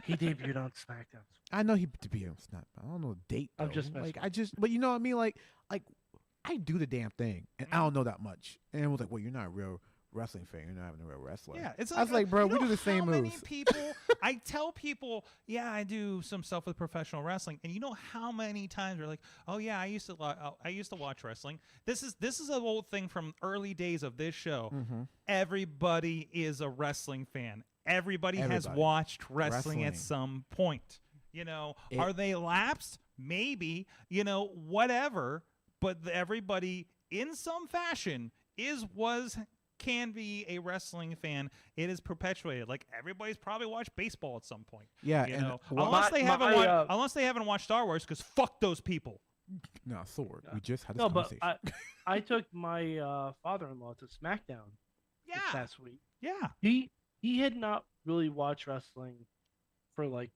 D: He debuted on SmackDown.
E: I know he to be on Snap. I don't know the date.
D: I'm
E: though.
D: just messing
E: like
D: with
E: I just, but you know what I mean. Like I do the damn thing, and I don't know that much. And it was like, well, you're not a real wrestling fan. You're not even a real wrestler.
B: Yeah, it's
E: I was like, bro,
B: you
E: we
B: know
E: do the same
B: how many
E: moves.
B: people I tell people, yeah, I do some stuff with professional wrestling, and you know how many times they're like, oh yeah, I used to watch wrestling. This is a old thing from early days of this show.
E: Mm-hmm.
B: Everybody is a wrestling fan. Everybody has
E: Everybody.
B: watched wrestling at
E: Wrestling.
B: some point. You know, are they lapsed? Maybe. You know, whatever. But everybody, in some fashion, can be a wrestling fan. It is perpetuated. Like everybody's probably watched baseball at some point.
E: Yeah,
B: you
E: and
B: know,
E: well,
B: unless they haven't watched Star Wars, because fuck those people.
E: no, Sword. We just had this
D: No, but
E: conversation.
D: I took my father-in-law to SmackDown this
B: Yeah,
D: past week.
B: yeah.
D: He had not really watched wrestling for like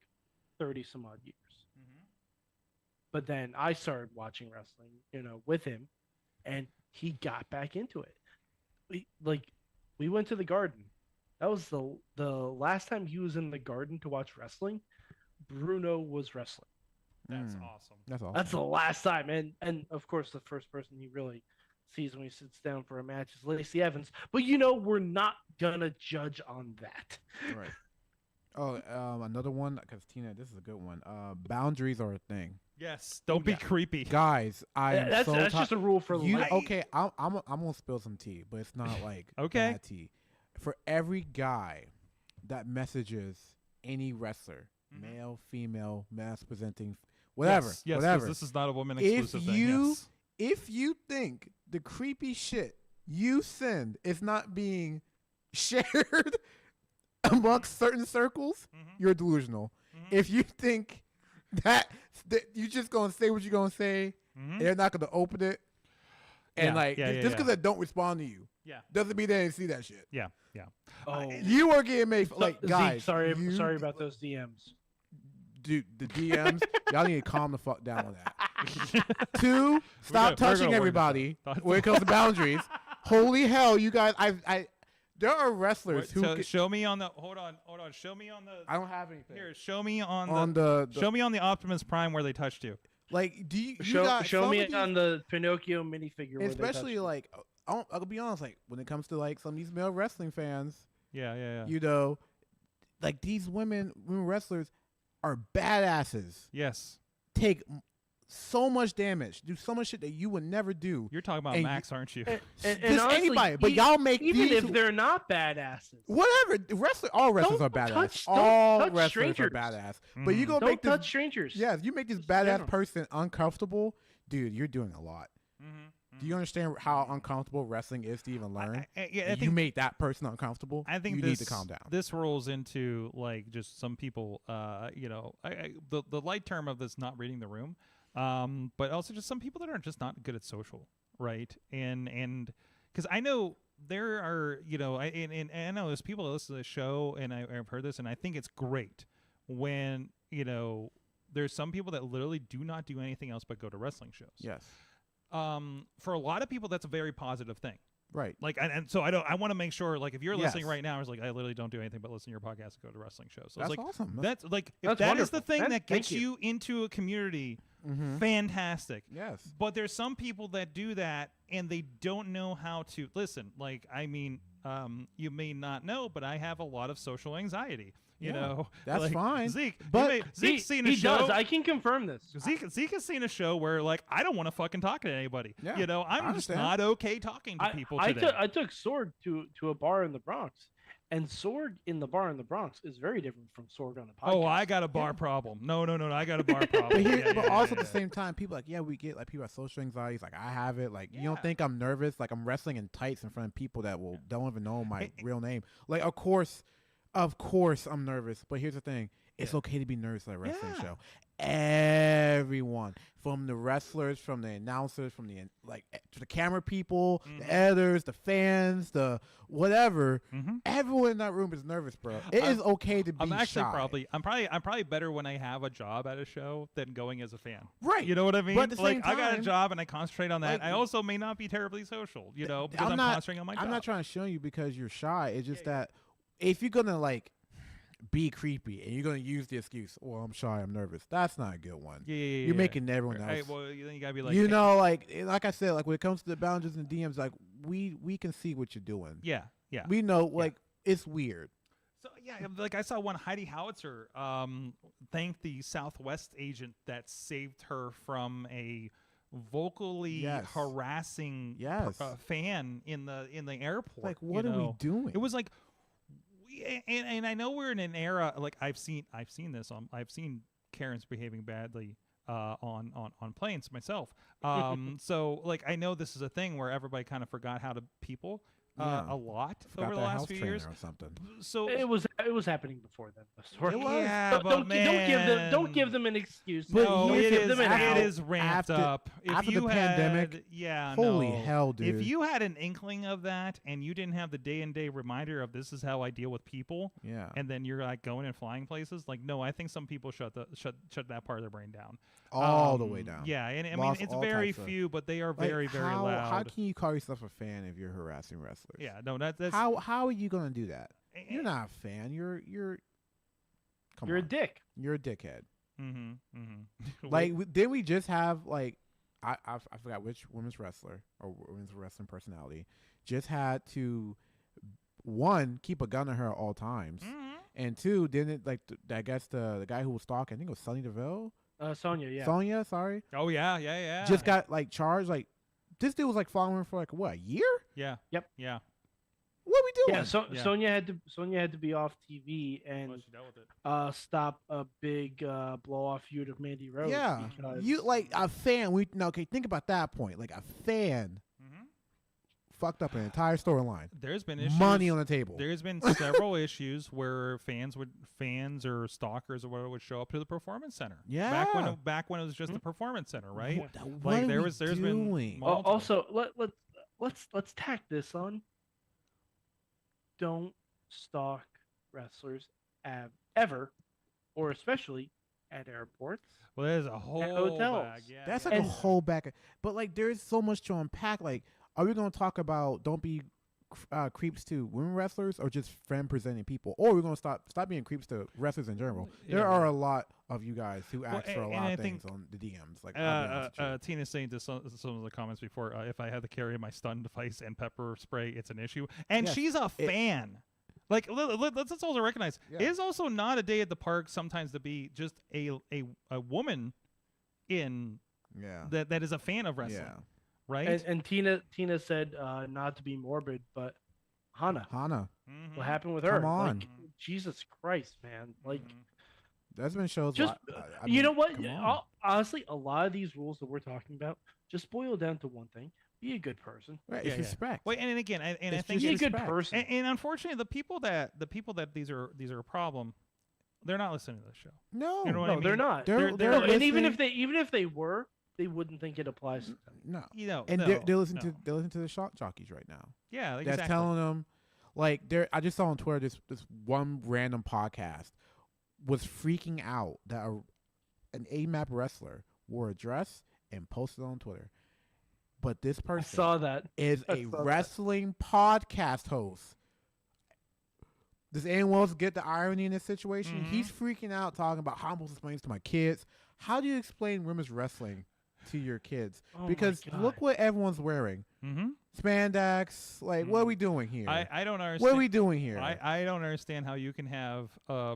D: 30 some odd years. But then I started watching wrestling, with him, and he got back into it. We went to the Garden. That was the last time he was in the Garden to watch wrestling. Bruno was wrestling.
B: That's
E: Mm.
B: awesome.
E: That's awesome.
D: That's the last time, and of course the first person he really sees when he sits down for a match is Lacey Evans. But we're not gonna judge on that.
E: right. Oh, another one because Tina, this is a good one. Boundaries are a thing,
B: Yes, don't be creepy.
E: guys. I am
D: That's
E: so
D: just a rule for life.
E: Okay, I'm gonna spill some tea, but it's not like
B: Okay.
E: bad tea. For every guy that messages any wrestler, male, female, mass presenting, whatever,
B: Yes, 'cause
E: whatever.
B: this is not a woman
E: If
B: exclusive thing. Yes.
E: if you think the creepy shit you send is not being shared amongst certain circles, you're delusional. If you think that you're just gonna say what you're gonna say, they're not gonna open it, and just because they don't respond to you,
B: Yeah.
E: doesn't mean they didn't see that shit.
B: Yeah, yeah.
D: Oh,
E: You are getting made like
D: Zeke,
E: guys.
D: sorry
E: you-
D: about those DMs.
E: Dude, the DMs, y'all need to calm the fuck down with that. Two, stop
B: we're
E: touching
B: gonna work
E: everybody
B: this out.
E: when it comes to boundaries. Holy hell, you guys! There are wrestlers who.
B: So show me on the. Hold on. Show me on the.
E: I don't have anything.
B: Here, show me on
E: Show
B: me on the Optimus Prime where they touched you.
E: like, do you
D: Show
E: got
D: show
E: some
D: me
E: of these-
D: on the Pinocchio minifigure. where they
E: especially
D: touched
E: like I'll be honest, like when it comes to like some of these male wrestling fans,
B: Yeah.
E: like these women wrestlers are badasses.
B: Yes.
E: Take so much damage, do so much shit that you would never do.
B: You're talking about
E: And
B: Max, aren't you?
D: And
E: Just
D: honestly,
E: anybody, but y'all make
D: even
E: these
D: if they're not badasses.
E: whatever all wrestlers are
D: Don't
E: badass.
D: don't
E: All
D: touch
E: wrestlers
D: strangers.
E: are badass. But you go
D: Don't
E: make this
D: touch strangers.
E: yeah, if you make this
D: Just
E: badass
D: general.
E: person uncomfortable, dude, you're doing a lot. Do you understand how uncomfortable wrestling is to even learn?
B: I
E: You
B: think
E: make that person uncomfortable.
B: I think
E: you
B: this,
E: need to calm down.
B: This rolls into like just some people, the light term of this not reading the room, but also just some people that are just not good at social, right? And because I know there are, and I know there's people that listen to the show, and I've heard this, and I think it's great when there's some people that literally do not do anything else but go to wrestling shows.
E: Yes.
B: For a lot of people, that's a very positive thing.
E: Right.
B: Like, and so I want to make sure, like, if you're listening
E: Yes.
B: right now, it's like, I literally don't do anything but listen to your podcast and go to wrestling shows. So
E: That's
B: it's like,
E: awesome.
B: that's like, if
D: That's
B: that is the
D: wonderful.
B: thing
D: Man,
B: that
D: thank
B: gets
D: you.
B: you into a community,
E: Mhm.
B: fantastic.
E: Yes.
B: But there's some people that do that and they don't know how to listen. Like, I mean, you may not know, but I have a lot of social anxiety. You
E: Yeah,
B: know,
E: that's
B: like,
E: fine.
B: Zeke,
E: But
B: Zeke's seen a
D: he
B: show.
D: does. I can confirm this.
B: Zeke has seen a show where, like, I don't want to fucking talk to anybody.
E: Yeah,
B: I'm
E: I
B: just
E: understand.
B: not okay talking to people today.
D: I took Sorg to a bar in the Bronx, and Sorg in the bar in the Bronx is very different from Sorg on the podcast.
B: Oh, I got a bar problem. No, I got a bar problem.
E: But here,
B: Yeah,
E: but
B: yeah,
E: also
B: yeah,
E: at the same time, people like, yeah, we get like people have social anxieties. Like I have it. Like you don't think I'm nervous? Like I'm wrestling in tights in front of people that don't even know my real name. Like of course I'm nervous. But here's the thing: It's okay to be nervous at a wrestling
B: Yeah.
E: show. Everyone, from the wrestlers, from the announcers, from the to the camera people, the editors, the fans, the whatever. Everyone in that room is nervous, bro. It is okay to be
B: I'm actually
E: shy.
B: I'm probably better when I have a job at a show than going as a fan.
E: Right.
B: You know what I mean?
E: But at the
B: like
E: same
B: I got a
E: time,
B: job and I concentrate on that.
E: like,
B: I also may not be terribly social, you know, because I'm
E: not
B: concentrating on my job.
E: I'm not trying to show you because you're shy. It's just that if you're gonna be creepy and you're gonna use the excuse, well, I'm shy, I'm nervous. That's not a good one.
B: Yeah.
E: You're making everyone else.
B: Right, well, then you gotta be like,
E: You know, like I said, like when it comes to the boundaries and DMs, like we can see what you're doing.
B: yeah.
E: We know, like it's weird.
B: So yeah, like I saw one Heidi Howitzer thank the Southwest agent that saved her from a vocally
E: Yes.
B: harassing
E: Yes.
B: fan in the airport.
E: Like, what
B: you
E: are we
B: know?
E: doing?
B: It was like, and I know we're in an era like I've seen this I've seen Karens behaving badly on planes myself. So like I know this is a thing where everybody kind of forgot how to people
E: Yeah.
B: a lot
E: Forgot
B: over the
E: that
B: last
E: health
B: few
E: trainer
B: years.
E: or something.
B: So
D: It was happening before then. Sorry.
E: It was.
B: yeah,
D: Don't,
B: but
D: don't give them an excuse.
E: But
B: no,
E: here's
B: it
E: the
B: is,
E: thing.
B: it is ramped
E: After-
B: up. If
E: after the
B: you
E: pandemic,
B: had, yeah,
E: holy
B: no.
E: hell, dude.
B: If you had an inkling of that and you didn't have the day-and-day reminder of this is how I deal with people,
E: Yeah.
B: and then you're like going and flying places, like no, I think some people shut that part of their brain down.
E: All the way down.
B: Yeah, and I mean
E: Lost
B: it's
E: all
B: very
E: types of-
B: few, but they are
E: Like,
B: very very
E: how,
B: loud.
E: How can you call yourself a fan if you're harassing wrestlers?
B: Yeah, no, that's
E: How are you gonna do that?
B: eh,
E: You're not a fan. You're. Come
D: You're a
E: on.
D: dick.
E: You're a dickhead.
B: Like
E: Didn't we just have I forgot which women's wrestler or women's wrestling personality just had to, one, keep a gun on her at all times, and two, didn't I guess the guy who was stalking, I think it was Sonny Deville,
D: Sonya, yeah.
E: Sonya, sorry,
B: oh yeah,
E: just got charged. This dude was following her for what, a year?
B: yeah,
D: Yep.
B: yeah.
E: What are we doing?
D: Yeah,
B: Yeah.
D: Sonya had to be off TV and
B: Well, she dealt with it.
D: stop a big blow off feud of Mandy Rose.
E: Yeah,
D: because-
E: you a fan. Okay, think about that point. Like a fan fucked up an entire storyline.
B: There's been issues.
E: Money on the table.
B: There's been several issues where fans or stalkers or whatever would show up to the performance center.
E: Yeah.
B: Back when it was just the performance center, right?
E: What
B: Like
E: are
B: there's
E: we
B: been
E: doing?
B: multiple-
D: Also, let's tack this on. Don't stalk wrestlers ever, or especially at airports.
B: Well, there's a whole
D: hotels.
B: bag. Yeah,
E: That's
B: yeah.
E: like a
D: And-
E: whole back. But there's so much to unpack. Are we going to talk about don't be creeps to women wrestlers or just friend presenting people, or we're going to stop being creeps to wrestlers in general? There are a lot of you guys who ask for a
B: and
E: lot
B: I
E: of things
B: think,
E: on the DMs. I'll be honest with you.
B: Tina's saying to some of the comments before, if I had to carry my stun device and pepper spray, it's an issue. And
E: Yes,
B: she's a fan. Let's also recognize
E: Yeah.
B: it is also not a day at the park sometimes to be just a woman in
E: Yeah.
B: that is a fan of wrestling,
E: Yeah.
B: right?
D: And Tina said not to be morbid, but Hana,
E: Hana.
B: Mhm.
D: what happened with her?
E: Come on.
D: Like, Jesus Christ, man! Like,
B: Mhm.
E: There's been shows.
D: just
E: I
D: you
E: mean,
D: know what?
E: come on.
D: Honestly, a lot of these rules that we're talking about just boil down to one thing: be a good person.
E: Right,
B: Yeah,
E: it's
B: yeah.
E: respect.
B: Wait, and again, I
E: It's
B: think
D: Be a
E: just
D: good
E: respect.
D: person.
B: and unfortunately, the people that these are a problem, they're not listening to the show.
E: No,
B: You know what
D: No,
B: I mean?
D: they're not.
E: They're
D: No, and even
E: listening-
D: if they were, they wouldn't think it applies to them.
E: no.
B: You know,
E: And
B: no,
E: they're listening
B: no.
E: to the shock jockeys right now.
B: Yeah,
E: That's
B: exactly.
E: telling them, I just saw on Twitter this one random podcast was freaking out that an AMAP wrestler wore a dress and posted on Twitter. But this
D: I
E: person
D: saw that.
E: is
D: I
E: a
D: saw that.
E: wrestling podcast host. Does anyone else get the irony in this situation?
B: Mhm.
E: He's freaking out talking about how I'm supposed to explain this to my kids. How do you explain women's wrestling to your kids?
D: Oh my
E: Because look
D: God.
E: what everyone's wearing.
B: Mm-hmm.
E: Spandex. What are we doing here?
B: I don't understand.
E: What are we doing here?
B: I don't understand how you can have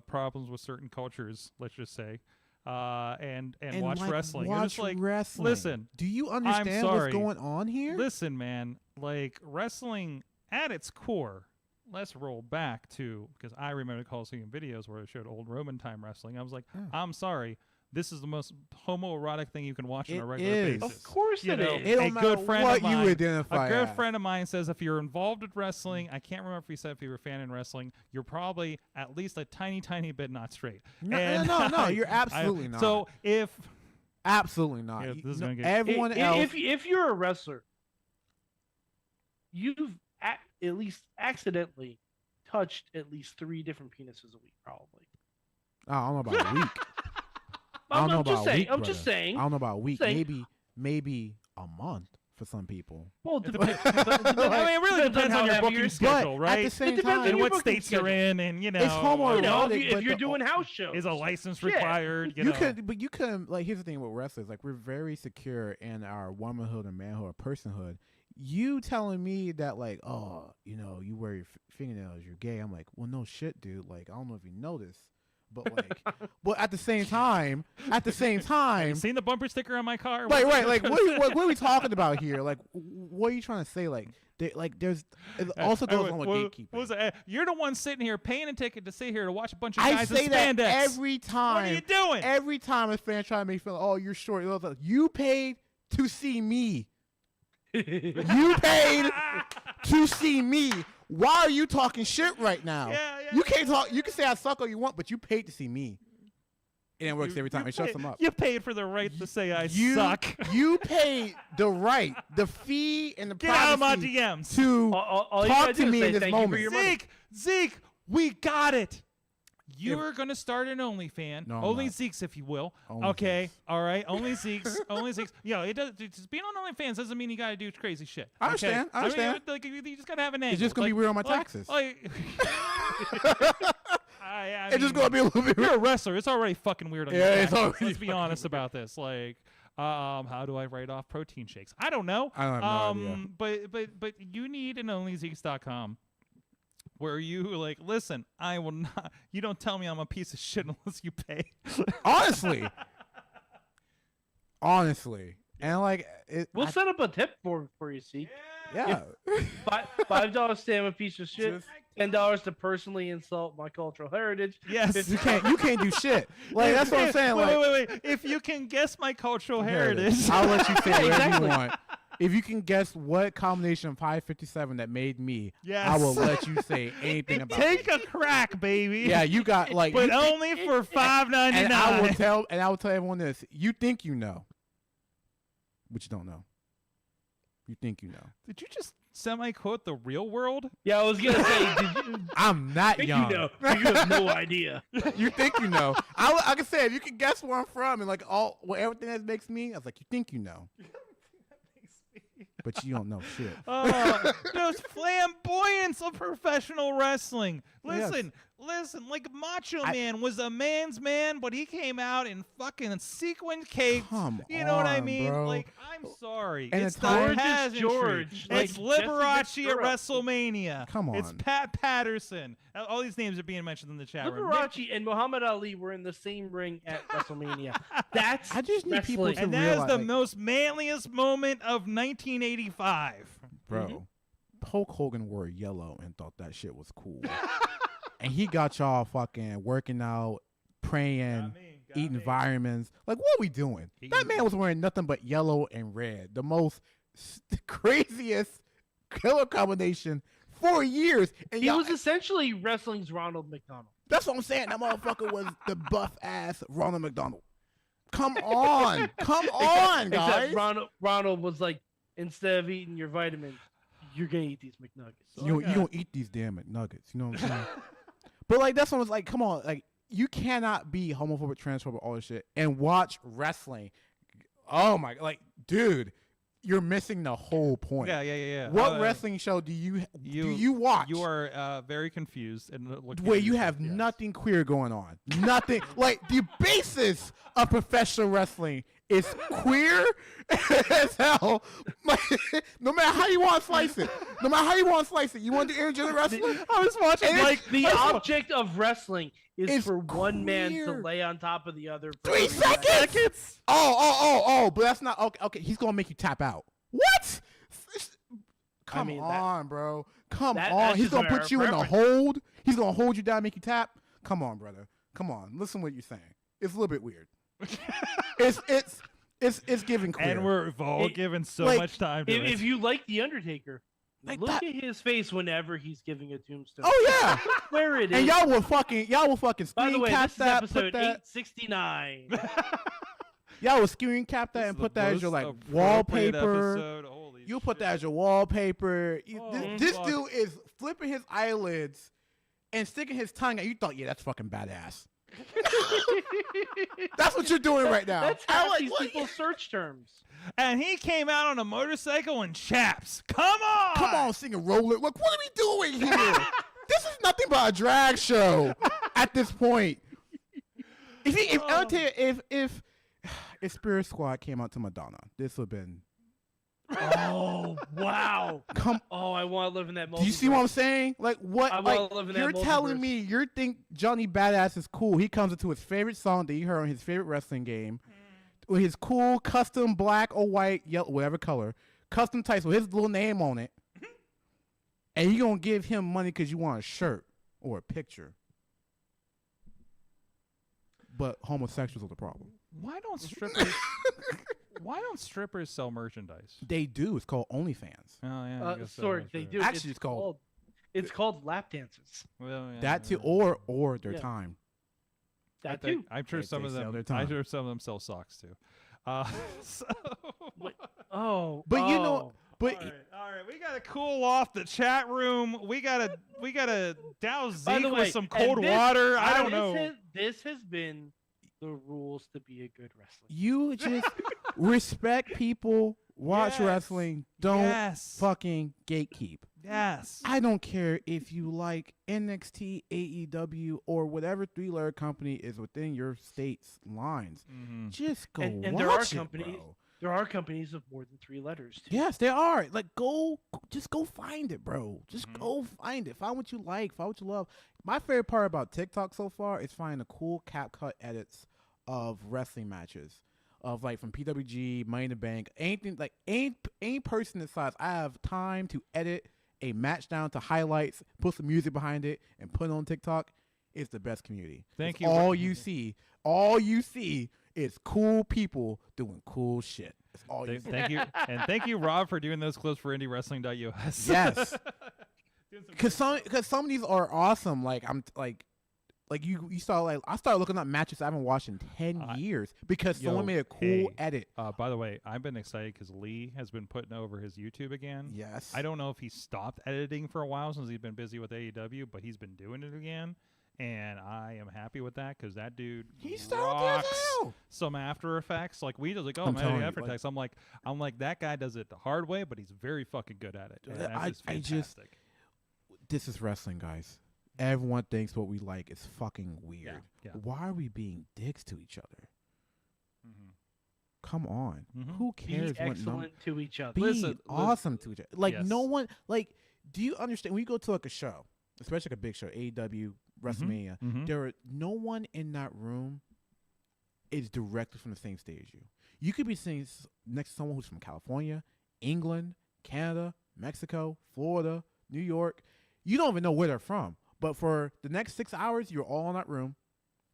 B: problems with certain cultures. Let's just say, and watch wrestling. You're
E: Watch
B: just like,
E: wrestling.
B: listen,
E: do you understand
B: sorry.
E: what's going on here?
B: listen, man. Like wrestling at its core. Let's roll back to because I remember Coliseum videos where it showed old Roman time wrestling. I was like,
E: Yeah.
B: I'm sorry. this is the most homoerotic thing you can watch on
E: It
B: a regular
E: is.
B: basis.
D: Of course
B: You
D: it
B: know,
D: is.
E: It don't
B: a
E: matter
B: good friend
E: what
B: of
E: you
B: mine,
E: identify
B: a good
E: as.
B: friend of mine says if you're involved with wrestling, I can't remember if he said if you were a fan in wrestling, you're probably at least a tiny, tiny bit not straight.
E: No,
B: And
E: no, you're absolutely not.
B: So if
E: Absolutely not.
B: Yeah, this is gonna get-
E: Everyone else.
D: If you're a wrestler, you've at least accidentally touched at least 3 different penises a week, probably.
E: I don't know about a week. I don't know
D: I'm just
E: about a
D: saying.
E: week,
D: I'm
E: brother.
D: just saying.
E: I don't know about a week.
D: Saying.
E: Maybe a month for some people.
D: Well,
B: it depends. I mean, it really depends on your booking schedule,
E: But
B: right?
E: at the same
D: It depends on
E: time,
B: and
D: your
B: what
D: booking
B: states you're
D: schedule.
B: in, and
E: It's homoerotic.
D: You know,
E: but
D: if you're
E: the-
D: doing house shows,
B: is a license
D: Shit.
B: required? You
E: You
B: know?
E: could, but you can like. Here's the thing with wrestlers: like we're very secure in our womanhood and manhood, or personhood. You telling me that like, oh, you know, you wear your fingernails, you're gay. I'm like, well, no shit, dude. Like, I don't know if you know this, but like, but at the same time,
B: You seen the bumper sticker on my car?
E: like, right, like, what are we talking about here? Like, what are you trying to say? Like, there's it also goes on with gatekeeping.
B: You're the one sitting here paying a ticket to sit here to watch a bunch of
E: I
B: guys
E: say
B: in
E: that
B: spandex.
E: every time.
B: What are you doing?
E: Every time a fan try to make me feel, oh, you're short. You paid to see me. You paid to see me. Why are you talking shit right now?
B: Yeah,
E: you can't talk. You can say I suck all you want, but you paid to see me. And it works every time. It shuts them up.
B: You paid for the right to say I
E: You
B: suck.
E: You paid the right, the fee, and the
B: Get out of my
E: privacy
B: DMs.
E: to
D: all you
E: talk
D: gotta
E: to
D: do
E: me
D: is
E: in
D: say
E: this
D: thank you for
E: moment.
D: your money.
B: Zeke, we got it. You're gonna start an OnlyFans,
E: No, I'm
B: only
E: not.
B: Zeke's if you will.
E: Only
B: Okay,
E: Zeke's.
B: all right, only Zeke's, only Zeke's. Yo, it does. Just being on OnlyFans doesn't mean you gotta do crazy shit.
E: I understand,
B: Okay?
E: I understand.
B: mean, like, you just gotta have an angle.
E: It's just gonna be weird on my taxes. It's just gonna be a little bit.
B: You're a wrestler. It's already fucking weird on your
E: Yeah, it's
B: taxes.
E: already
B: Let's be honest about this. Like, how do I write off protein shakes? I don't know.
E: I have no idea.
B: But you need an onlyzeeks.com where you like, listen, I will not. You don't tell me I'm a piece of shit unless you pay.
E: Honestly, and like
D: We'll set up a tip for you, see.
E: yeah.
D: $5 to am a piece of shit.
E: Just-
D: $10 to personally insult my cultural heritage.
B: Yes.
E: You can't do shit. Like that's what I'm saying.
B: Wait,
E: Like
B: wait. If you can guess my cultural heritage,
E: I'll let you say whatever
D: exactly.
E: you want. If you can guess what combination of 557 that made me,
B: Yes.
E: I will let you say anything about
B: take
E: me.
B: a crack, baby.
E: Yeah, you got like
B: but
E: you,
B: only for $5.99.
E: and I will tell everyone this. You think you know, but you don't know. You think you know.
B: Did you just semi-quote the real world?
D: Yeah, I was gonna say, did you
E: I'm not
D: think
E: young.
D: you know? You have no idea.
E: You think you know. Like I said, if you can guess where I'm from and like everything that makes me, I was like, you think you know. But you don't know shit.
B: There's flamboyance of professional wrestling.
E: Yes.
B: Listen, like Macho Man was a man's man, but he came out in fucking sequin capes.
E: Come
B: you know what I
E: on,
B: mean?
E: bro.
B: Like, I'm sorry.
E: And
B: it's
E: a
B: the
E: time-
B: pageantry.
D: George, like
B: It's
D: Jesse
B: Liberace at
D: Ventura.
B: WrestleMania.
E: Come
B: It's
E: on.
B: Pat Patterson. All these names are being mentioned in the chat room.
D: Liberace and Muhammad Ali were in the same ring at WrestleMania. That's
E: I just need people
D: wrestling.
E: to
B: And that is
E: realize,
B: the
E: like-
B: most manliest moment of 1985.
E: Bro, Hulk Hogan wore yellow and thought that shit was cool. And he got y'all fucking working out, praying, eating vitamins. Like, what are we doing? That man was wearing nothing but yellow and red. The most craziest killer combination for years. And
D: He
E: y'all,
D: was essentially wrestling's Ronald McDonald.
E: that's what I'm saying. That motherfucker was the buff ass Ronald McDonald. Come on. Come on, guys.
D: Except Ronald was like, instead of eating your vitamins, you're gonna eat these McNuggets.
E: You don't eat these damn McNuggets. You know what I'm saying? But like that's what I was like, come on, like you cannot be homophobic, transphobic, all this shit, and watch wrestling. Oh my, like, dude, you're missing the whole point.
B: Yeah.
E: What wrestling show do you watch?
B: You are very confused and looking
E: where
B: at
E: you
B: yourself,
E: have
B: yes.
E: nothing queer going on. Nothing. Like the basis of professional wrestling is queer as hell. Like, no matter how you want to slice it. No matter how you want to slice it. You want the intergender wrestling?
B: I was watching
E: And
B: like
E: it's-
D: The object of wrestling is
E: It's
D: for one man to
E: queer.
D: lay on top of the other. for
E: 3 seconds. Oh. But that's not okay. Okay, he's gonna make you tap out. What? Come
D: mean,
E: on, bro. Come on.
D: that's
E: He's
D: just
E: gonna
D: a matter
E: put
D: of
E: you in the
D: preference.
E: hold. He's gonna hold you down, make you tap. Come on, brother. Come on. Listen what you're saying. It's a little bit weird. It's giving queer.
B: And we're all
D: It-
B: given so
E: like,
B: much time to
D: If
B: it.
D: you like The Undertaker,
E: Like
D: look
E: that-
D: at his face whenever he's giving a tombstone.
E: Oh yeah.
D: Where it is.
E: And y'all will fucking
D: By the
E: screen
D: way,
E: cap
D: this is
E: that,
D: episode
E: put that.
D: 869.
E: Y'all will screen cap that
B: This
E: and
B: is
E: put
B: the
E: that as your
B: most
E: like
B: appropriate
E: wallpaper.
B: episode. Holy
E: You put
B: shit.
E: that as your wallpaper.
B: Oh,
E: This
B: fuck.
E: dude is flipping his eyelids and sticking his tongue out. You thought, yeah, that's fucking badass. That's what you're doing right now.
D: That's
E: I'm
D: half
E: like,
D: these
E: what?
D: people's search terms.
B: And he came out on a motorcycle in chaps. Come on!
E: Come on, singing roller. Look, what are we doing here? This is nothing but a drag show at this point. If Spirit Squad came out to Madonna, this would have been.
D: Oh, wow. Oh, I want to live in that moment.
E: Do you see what I'm saying? Like what?
D: I wanna
E: Like
D: live in that
E: you're telling
D: multiverse.
E: me you think Johnny Badass is cool? He comes into his favorite song that he heard on his favorite wrestling game, with his cool custom black or white, yellow, whatever color, custom tights with his little name on it, and you gonna give him money because you want a shirt or a picture. But homosexuals are the problem.
B: Why don't strippers? Why don't strippers sell merchandise?
E: They do. It's called OnlyFans.
B: Oh yeah. I guess so,
D: Sorry,
B: that's
D: they
B: right.
D: do.
E: Actually, it's called-
D: It's called lap dances.
B: Well, yeah,
E: That too,
B: yeah.
E: or their
D: Yeah.
E: time.
D: That
B: I think-
D: too.
B: I'm sure
E: They-
B: some
E: they
B: of
E: sell
B: them.
E: their
B: I'm
E: time.
B: sure some of them sell socks too. So.
D: Oh.
E: But you know, but
B: All right, we gotta cool off the chat room. We gotta douse
D: By
B: Zeke
D: the way,
B: with some
D: and
B: cold
D: this-
B: water. I don't know.
D: This has been the rules to be a good wrestler.
E: you just respect people, watch
B: Yes.
E: wrestling, don't
B: Yes.
E: fucking gatekeep.
B: Yes.
E: I don't care if you like NXT, AEW, or whatever three-letter company is within your state's lines.
B: Mhm.
E: Just go
D: And
E: watch
D: there are
E: it,
D: companies-
E: bro.
D: There are companies of more than 3 letters too.
E: Yes, there are. Like, just go find it, bro. Just
B: Mhm.
E: go find it. Find what you like. Find what you love. My favorite part about TikTok so far is finding the cool cap cut edits of wrestling matches, of like from PWG, Money in the Bank, anything like any person that size. I have time to edit a match down to highlights, put some music behind it, and put it on TikTok. It's the best community.
B: Thank
E: It's
B: you.
E: All you see. All you see is cool people doing cool shit. That's all you see.
B: Thank you, and thank you, Rob, for doing those clips for IndieWrestling.us.
E: Yes. Because some of these are awesome. Like I'm like you start like I started looking up matches I haven't watched in 10 years because someone made a cool
B: hey.
E: edit.
B: By the way, I've been excited because Lee has been putting over his YouTube again.
E: Yes.
B: I don't know if he stopped editing for a while since he's been busy with AEW, but he's been doing it again, and I am happy with that because that dude
E: He's talented as
B: rocks
E: hell.
B: some After Effects. Like we just like, oh
E: I'm
B: man,
E: telling you,
B: After
E: like-
B: Effects. I'm like that guy does it the hard way, but he's very fucking good at it. And that's
E: I
B: just
E: just-
B: fantastic.
E: This is wrestling, guys. Everyone thinks what we like is fucking weird.
B: yeah.
E: Why are we being dicks to each other?
B: Mhm.
E: Come on.
B: Mhm.
E: Who
D: Be
E: cares what number?
D: excellent to each other.
E: Be
B: Listen,
E: awesome to each other. Like
B: Yes.
E: no one like do you understand when you go to like a show, especially like a big show, AEW, WrestleMania,
B: Mhm.
E: there are no one in that room is directly from the same stage as you. You could be sitting next to someone who's from California, England, Canada, Mexico, Florida, New York. You don't even know where they're from. But for the next 6 hours, you're all in that room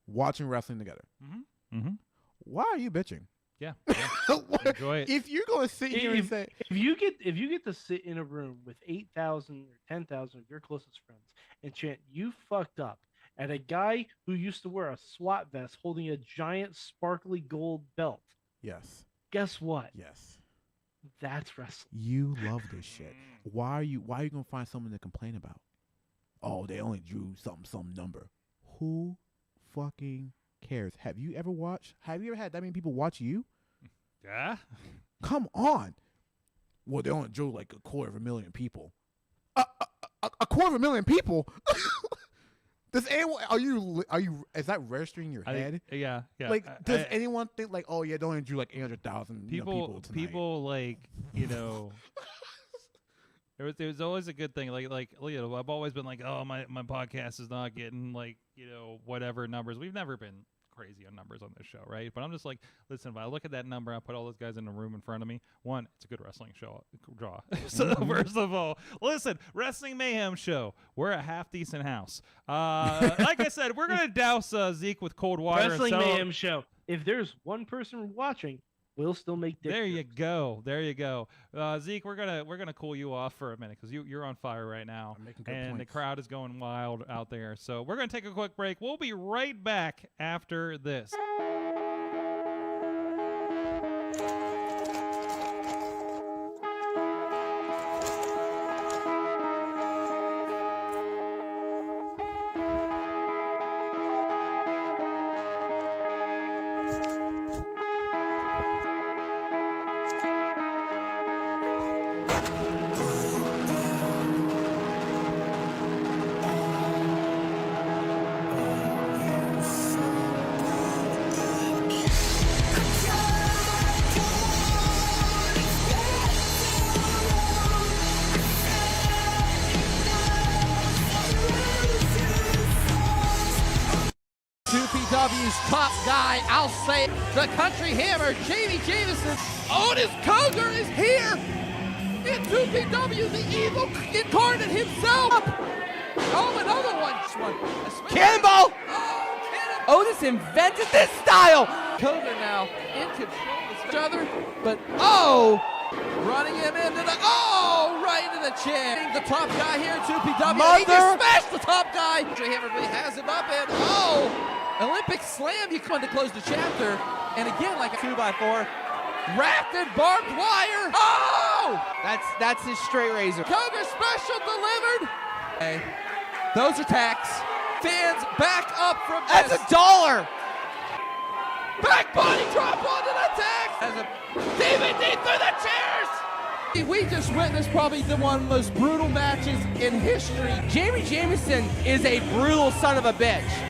E: watching wrestling together.
B: Mm-hmm.
E: Why are you bitching?
B: Yeah. Enjoy it.
E: If you're going to sit here and say,
D: If you get to sit in a room with 8,000 or 10,000 of your closest friends and chant "you fucked up" at a guy who used to wear a SWAT vest holding a giant sparkly gold belt,
E: yes,
D: guess what?
E: yes.
D: That's wrestling.
E: You love this shit. Why are you gonna find something to complain about? Oh, they only drew some number. Who fucking cares? Have you ever had that many people watch you?
B: Yeah.
E: Come on. Well, they only drew like 250,000 people. A 250,000 people? Does anyone are you is that registering in your head?
B: Yeah.
E: Like, does anyone think like, oh yeah, they only drew like 800,000
B: people
E: tonight?
B: like there's always a good thing like I've always been like, oh, my podcast is not getting like whatever numbers. We've never been crazy on numbers on this show, right? But I'm just like, listen, if I look at that number, I put all those guys in a room in front of me, one, it's a good wrestling show draw. So first of all, listen, Wrestling Mayhem show, we're a half decent house. Like I said, we're gonna douse Zeke with cold water.
D: Wrestling
B: and
D: Mayhem show. if there's one person watching, we'll still make dick
B: There you
D: jokes.
B: go. There you go. Zeke, we're gonna cool you off for a minute because you're on fire right now,
E: I'm making good
B: and the
E: points.
B: crowd is going wild out there. So we're gonna take a quick break. We'll be right back after this.
F: 2PW's top guy, I'll say it, the country hammer, Jamie Jamison. Otis Cougar is here in 2PW, the evil incarnate himself. Oh, another one.
G: Cannonball!
F: Oh, Cannonball! Otis invented this style. Cougar now in control of each other, but running him into the, right into the chin. The top guy here at 2PW. He just smashed the top guy. Hammer really has him up and Olympic slam. You come to close the chapter. And again, like a 2x4. Wrapped in barbed wire.
G: That's his straight razor.
F: Cougar special delivered. Okay. Those are tacks. Fans back up from
G: That's
F: this.
G: $1.
F: Back body drop onto the tacks. As a DVD through the chairs. We just witnessed probably one of the most brutal matches in history.
G: Jamie Jamison is a brutal son of a bitch.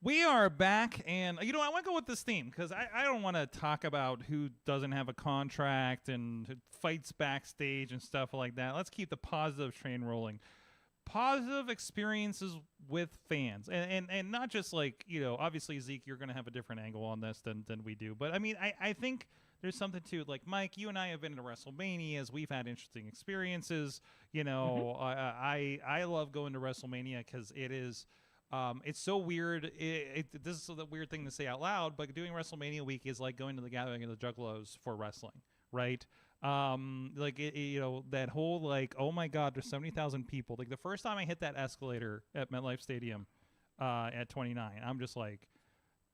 B: We are back, and I want to go with this theme because I don't want to talk about who doesn't have a contract and who fights backstage and stuff like that. Let's keep the positive train rolling. Positive experiences with fans, and not just like, obviously, Zeke, you're going to have a different angle on this than we do. But, I mean, I think there's something to, like, Mike, you and I have been to WrestleManias. We've had interesting experiences. I love going to WrestleMania because it is It's so weird. This is a weird thing to say out loud, but doing WrestleMania week is like going to the Gathering of the Juggalos for wrestling, right? Like that whole like, oh my God, there's 70,000 people. Like the first time I hit that escalator at MetLife Stadium, at 29, I'm just like,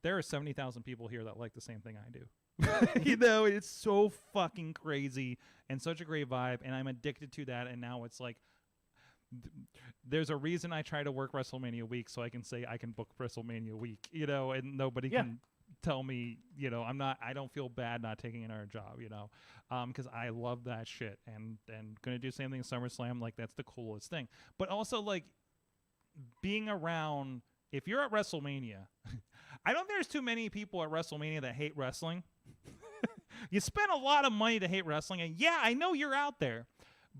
B: there are 70,000 people here that like the same thing I do. It's so fucking crazy and such a great vibe, and I'm addicted to that. And now it's like, there's a reason I try to work WrestleMania week so I can say I can book WrestleMania week, and nobody can tell me, I don't feel bad not taking another job, because I love that shit and gonna do the same thing in SummerSlam. Like, that's the coolest thing. But also, like, being around, if you're at WrestleMania, I don't think there's too many people at WrestleMania that hate wrestling. You spend a lot of money to hate wrestling, and yeah, I know you're out there.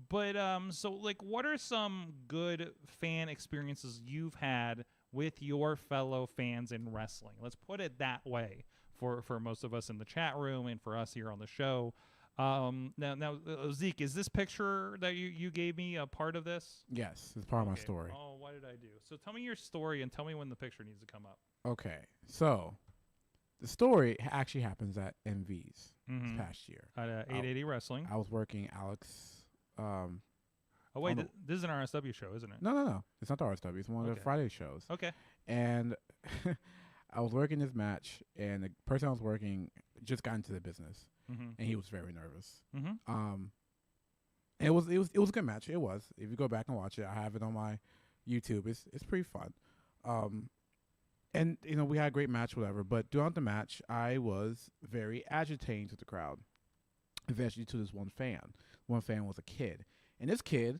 B: But so like, what are some good fan experiences you've had with your fellow fans in wrestling? Let's put it that way for most of us in the chat room and for us here on the show. Now, Zeke, is this picture that you gave me a part of this?
E: Yes, it's part of my story.
B: Oh, what did I do? So tell me your story and tell me when the picture needs to come up.
E: Okay, so the story actually happens at MV's this past year.
B: At 880 Wrestling.
E: I was working Alex.
B: Oh wait, this is an RSW show, isn't it?
E: No. It's not the RSW. It's one of the Friday shows.
B: Okay. And
E: I was working this match, and the person I was working just got into the business, and he was very nervous. It was a good match. It was. If you go back and watch it, I have it on my YouTube. It's pretty fun. And we had a great match, whatever. But throughout the match, I was very agitating to the crowd, eventually to this one fan. One fan was a kid, and this kid,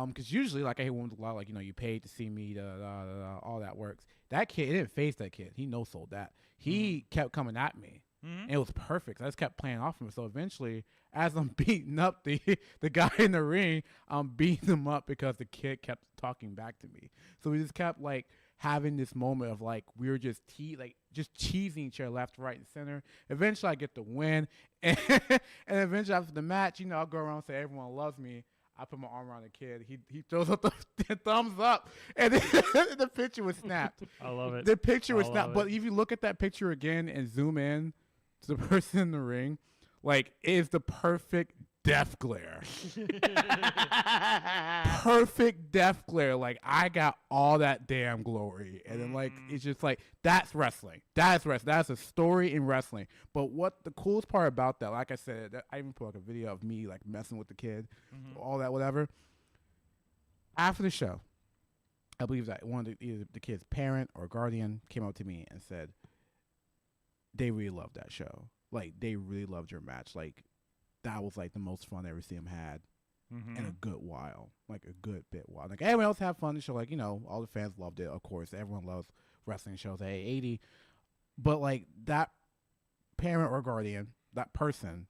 E: because usually, like, I hear women a lot, like, you paid to see me, all that works. That kid, it didn't face that kid. He no-sold that. He kept coming at me, and it was perfect. I just kept playing off him. So eventually, as I'm beating up the guy in the ring, I'm beating him up because the kid kept talking back to me. So we just kept, like, having this moment of, like, we were just cheesing each other left, right, and center. Eventually, I get the win, and eventually after the match, I'll go around and say everyone loves me. I put my arm around the kid. He throws up the thumbs up, and then the picture was snapped.
B: I love it.
E: The picture was snapped. But if you look at that picture again and zoom in to the person in the ring, like, it is the perfect death glare. Perfect death glare. Like, I got all that damn glory. And then, like, it's just like, that's wrestling. That's wrestling. That's a story in wrestling. But what the coolest part about that, like I said, I even put, like, a video of me, like, messing with the kid, all that, whatever. After the show, I believe that either the kid's parent or guardian came up to me and said, they really loved that show. Like, they really loved your match. Like, that was, like, the most fun I ever seen him had in a good while. Like, a good bit while. Like, everyone else had fun. The show, like, all the fans loved it, of course. Everyone loves wrestling shows at 80. But, like, that parent or guardian, that person,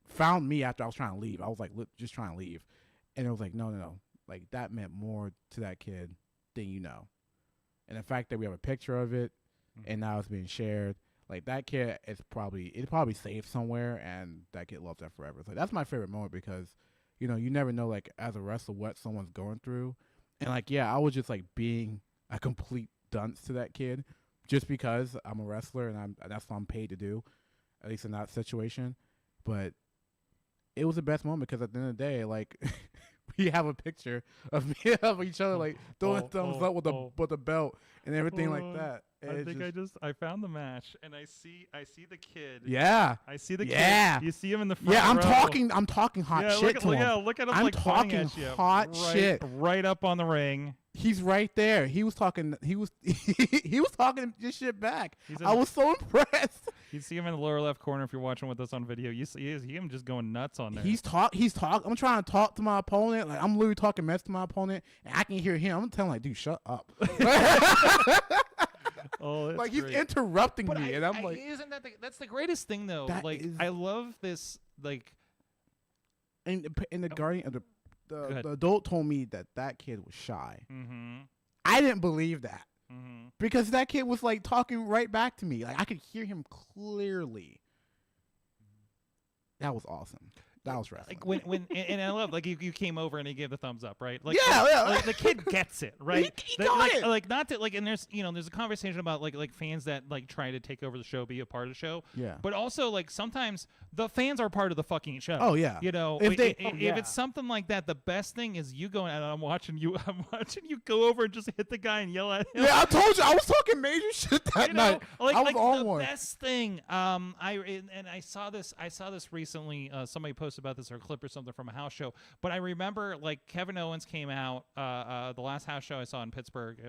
E: found me after I was trying to leave. I was, like, just trying to leave. And it was like, no. Like, that meant more to that kid than you know. And the fact that we have a picture of it and now it's being shared, like, that kid it's probably saved somewhere, and that kid loves that forever. So that's my favorite moment because, you never know, like, as a wrestler, what someone's going through. And, like, yeah, I was just, like, being a complete dunce to that kid just because I'm a wrestler and that's what I'm paid to do, at least in that situation. But it was the best moment because at the end of the day, like, we have a picture of me of each other, like, throwing thumbs up with the belt and everything like that.
B: I found the match and I see the kid.
E: Yeah.
B: I see the
E: kid.
B: You see him in the front.
E: Yeah, I'm
B: row.
E: talking hot shit to him.
B: Yeah, look at him.
E: I'm
B: like,
E: talking
B: at you.
E: hot shit.
B: Right up on the ring.
E: He's right there. He was talking he was talking this shit back. I was so impressed.
B: You see him in the lower left corner if you're watching with us on video. You see him just going nuts on there.
E: He's talking. I'm trying to talk to my opponent. Like, I'm literally talking mess to my opponent, and I can hear him. I'm telling, like, dude, shut up. Like, he's interrupting me, and I'm like,
B: isn't that's the greatest thing though? Like, I love this. Like,
E: and the guardian of the adult told me that kid was shy. I didn't believe that because that kid was, like, talking right back to me. Like, I could hear him clearly. That was awesome. That was wrestling.
B: Like and I love like you came over and he gave the thumbs up, right? Like
E: Yeah.
B: like, the kid gets it, right?
E: He got it.
B: Like not that like, and there's there's a conversation about like fans that like try to take over the show, be a part of the show.
E: Yeah.
B: But also like sometimes the fans are part of the fucking show.
E: Oh, yeah.
B: If it's something like that, the best thing is you going and I'm watching you go over and just hit the guy and yell at him.
E: Yeah, I told you I was talking major shit that night.
B: Like,
E: I was on
B: the
E: one.
B: best thing. I saw this recently. Somebody posted about this or a clip or something from a house show. But I remember like Kevin Owens came out. The last house show I saw in Pittsburgh,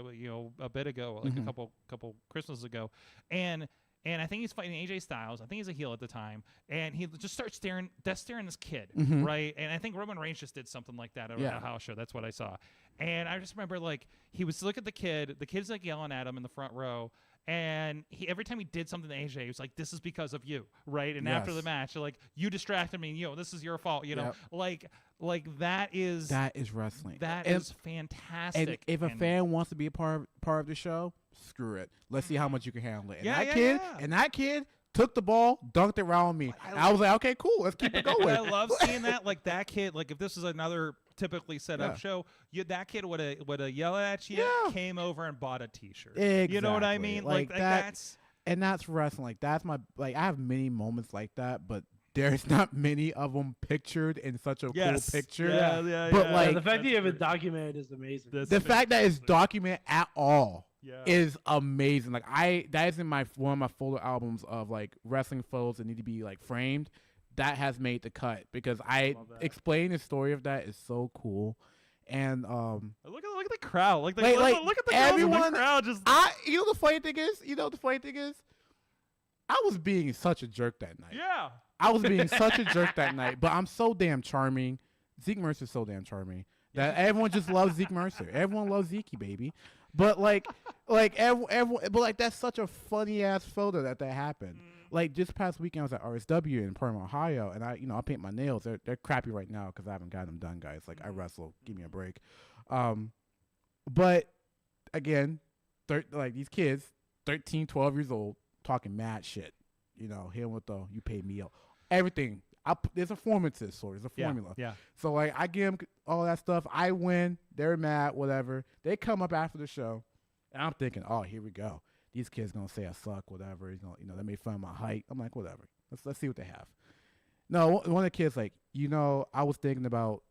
B: a bit ago, like a couple Christmases ago, and I think he's fighting AJ Styles. I think he's a heel at the time, and he just starts staring this kid, right? And I think Roman Reigns just did something like that at a house show. That's what I saw, and I just remember like he was looking at the kid. The kid's like yelling at him in the front row. And every time he did something to AJ, he was like, "This is because of you," right? And after the match, like, "You distracted me. This is your fault." Like that is
E: wrestling.
B: That is fantastic.
E: And if a fan wants to be a part of the show, screw it. Let's see how much you can handle it. And that kid took the ball, dunked it around me. I was like, okay, cool. Let's keep it going.
B: I love seeing that. Like that kid. Like if this is another typically set up show, that kid would have yelled at you, came over and bought a T-shirt.
E: Exactly.
B: You know what I mean? Like that's
E: wrestling. Like that's my I have many moments like that, but there's not many of them pictured in such a cool picture. But like
D: the fact that you have it documented is amazing.
E: The fact that it's documented at all is amazing. Like that is in one of my folder albums of like wrestling photos that need to be like framed. That has made the cut because I explain the story of that is so cool. And
B: look at the crowd. Look at the
E: everyone
B: in the crowd. Just
E: the funny thing is, I was being such a jerk that night.
B: Yeah.
E: I was being such a jerk that night, but I'm so damn charming. Zeke Mercer is so damn charming that everyone just loves Zeke Mercer. Everyone loves Zeke, baby. But everyone, but like that's such a funny ass photo that happened. Like just past weekend, I was at RSW in Perham, Ohio, and I paint my nails. They're crappy right now because I haven't gotten them done, guys. Like I wrestle, give me a break. But again, these kids, 13, 12 years old, talking mad shit. Him with the you pay me up, everything. There's a formula to this story. There's a formula.
B: Yeah.
E: So like I give them all that stuff. I win. They're mad. Whatever. They come up after the show, and I'm thinking, oh, here we go. These kids gonna say I suck, whatever. They made fun of my height. I'm like, whatever. Let's see what they have. No, one of the kids like, I was thinking about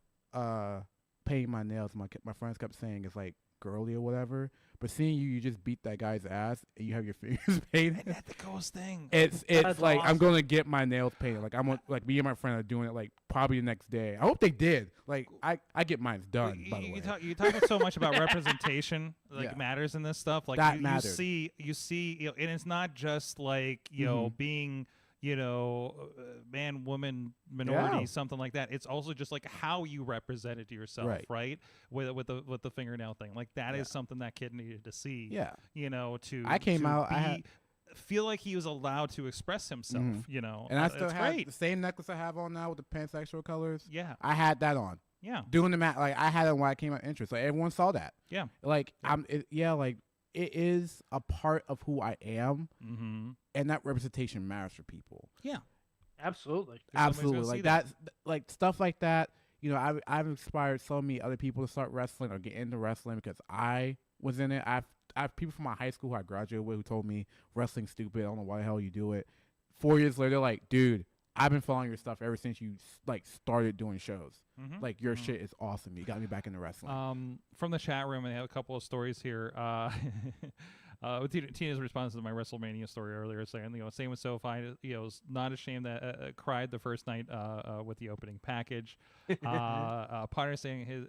E: painting my nails. My friends kept saying it's like girly or whatever. But seeing you just beat that guy's ass and you have your fingers painted.
B: That's the coolest thing.
E: It's like awesome. I'm gonna get my nails painted. Like me and my friend are doing it like probably the next day. I hope they did. Like I get mine done. By the way,
B: you talk so much about representation, matters in this stuff. Like
E: that
B: you see, and it's not just like being man, woman, minority, something like that. It's also just like how you represented yourself, right? With the fingernail thing, like that is something that kid needed to see. Yeah, feel like he was allowed to express himself.
E: And I still have the same necklace I have on now with the pansexual colors.
B: Yeah,
E: I had that on.
B: Yeah,
E: doing the mat like I had it when I came out interest. Like everyone saw that. Yeah, like it is a part of who I am, and that representation matters for people.
B: Yeah,
D: absolutely.
E: Like that's like stuff like that. I've inspired so many other people to start wrestling or get into wrestling because I was in it. I have people from my high school who I graduated with who told me wrestling's stupid. I don't know why the hell you do it. 4 years later, like, dude, I've been following your stuff ever since you started doing shows. Like your shit is awesome. You got me back into wrestling.
B: From the chat room, I have a couple of stories here. Tina's response to my WrestleMania story earlier, saying, same with SoFi, was not ashamed that cried the first night with the opening package. Potter saying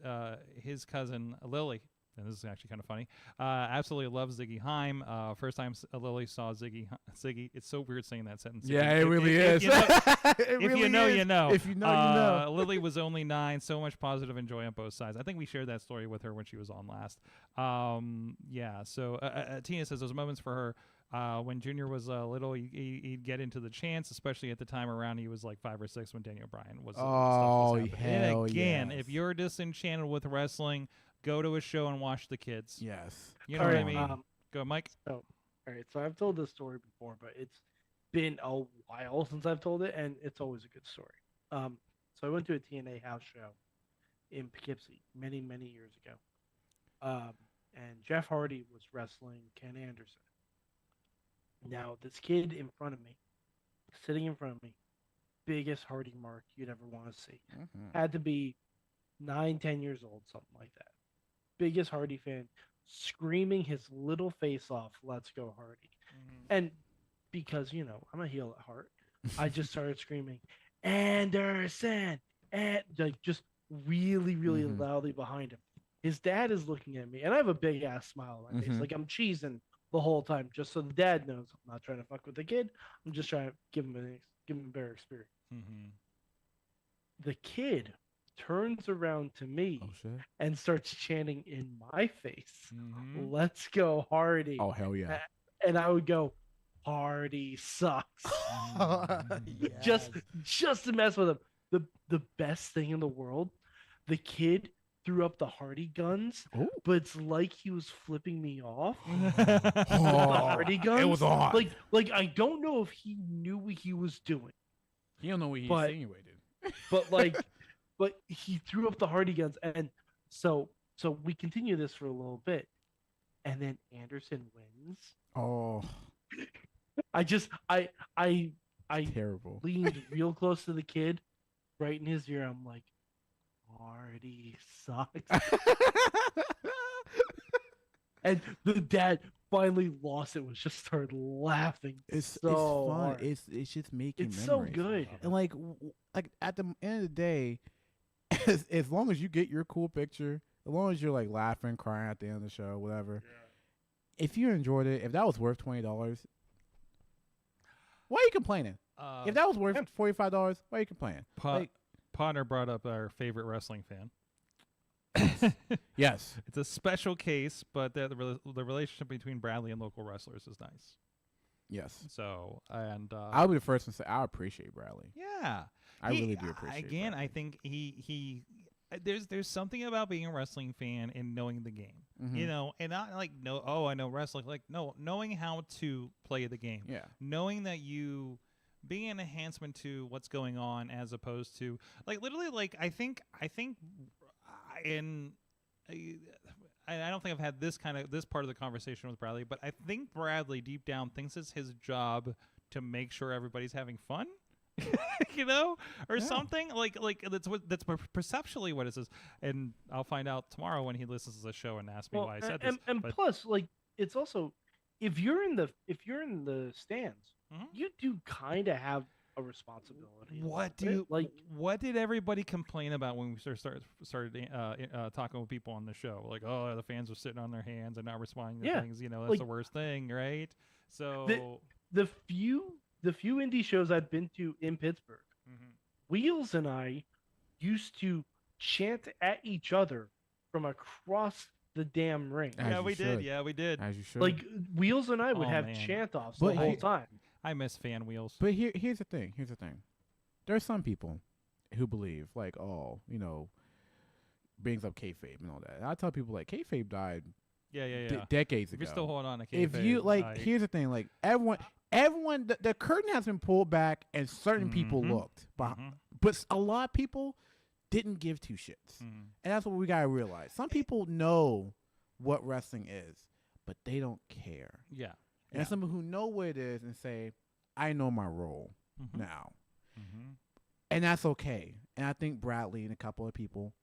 B: his cousin Lily. And this is actually kind of funny. Absolutely loves Ziggy Heim. First time Lily saw Ziggy. It's so weird saying that sentence.
E: Yeah, it really is.
B: If you know, you know.
E: If you know, you know.
B: Lily was only 9. So much positive and joy on both sides. I think we shared that story with her when she was on last. Yeah. So Tina says those moments for her. When Junior was little, he'd get into the chants, especially at the time around he was like 5 or 6 when Daniel Bryan was.
E: Oh,
B: stuff was
E: hell
B: and again,
E: yes.
B: if you're disenchanted with wrestling, go to a show and watch the kids.
E: Yes.
B: You know what I mean? Go, Mike.
D: All right. So I've told this story before, but it's been a while since I've told it, and it's always a good story. So I went to a TNA house show in Poughkeepsie many, many years ago. And Jeff Hardy was wrestling Ken Anderson. Now, this kid in front of me, sitting in front of me, biggest Hardy mark you'd ever want to see. Had to be 9, 10 years old, something like that. Biggest Hardy fan, screaming his little face off, "Let's go Hardy." And because, I'm a heel at heart, I just started screaming, "Anderson!" And like just really, really loudly behind him. His dad is looking at me, and I have a big ass smile on my face, like I'm cheesing the whole time, just so the dad knows I'm not trying to fuck with the kid. I'm just trying to give him a better experience. The kid turns around to me and starts chanting in my face, "Let's go Hardy."
E: Oh, hell yeah.
D: And I would go, "Hardy sucks." Just to mess with him. The best thing in the world, the kid threw up the Hardy guns, but it's like he was flipping me off. The Hardy guns.
E: It was on.
D: Like I don't know if he knew what he was doing.
E: He don't know what he insinuated.
D: But he threw up the Hardy guns, and so we continue this for a little bit, and then Anderson wins.
E: Oh,
D: I
E: terrible.
D: leaned real close to the kid, right in his ear. I'm like, "Hardy sucks." And the dad finally lost it. Was just started laughing.
E: It's
D: so
E: fun.
D: hard.
E: It's just making
D: It's so
E: memories.
D: good.
E: And like at the end of the day, as long as you get your cool picture, as long as you're like laughing, crying at the end of the show, whatever. If you enjoyed it, if that was worth $20, why are you complaining? If that was worth $45, why are you complaining?
B: Potter brought up our favorite wrestling fan.
E: Yes.
B: It's a special case, but the relationship between Bradley and local wrestlers is nice.
E: Yes.
B: So, and
E: I'll be the first one to say I appreciate Bradley.
B: yeah,
E: I really do appreciate
B: Again,
E: Bradley.
B: I think he there's something about being a wrestling fan and knowing the game, and not like I know wrestling, like knowing how to play the game.
E: Yeah.
B: Knowing that you being an enhancement to what's going on as opposed to like literally like I think I don't think I've had this part of the conversation with Bradley, but I think Bradley deep down thinks it's his job to make sure everybody's having fun, or something like that's perceptually what it is. And I'll find out tomorrow when he listens to the show and asks me why I said this.
D: And plus, like, it's also if you're in the stands, you do kind of have a responsibility.
B: What did everybody complain about when we started talking with people on the show? Like, oh, the fans are sitting on their hands and not responding to things. That's the worst thing, right? So
D: the few indie shows I've been to in Pittsburgh, Wheels and I used to chant at each other from across the damn ring.
B: We did.
E: As you should.
D: Like Wheels and I would have
B: man.
D: chant offs
E: But
D: the whole time.
B: I miss fan wheels.
E: But here's the thing. There's some people who believe like, brings up kayfabe and all that. And I tell people like kayfabe died decades ago.
B: If you still hold on to kayfabe.
E: If you here's the thing, like everyone, the curtain has been pulled back and certain people looked, but a lot of people didn't give two shits, and that's what we gotta realize. Some people know what wrestling is, but they don't care.
B: Yeah.
E: And some who know what it is and say, I know my role now. And that's okay. And I think Bradley and a couple of people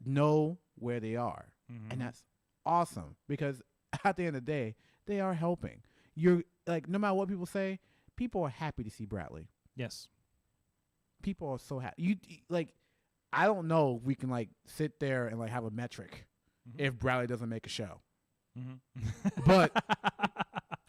E: know where they are. And that's awesome because at the end of the day, they are helping. You're like, no matter what people say, people are happy to see Bradley.
B: Yes.
E: People are so happy. I don't know if we can like sit there and like have a metric if Bradley doesn't make a show. But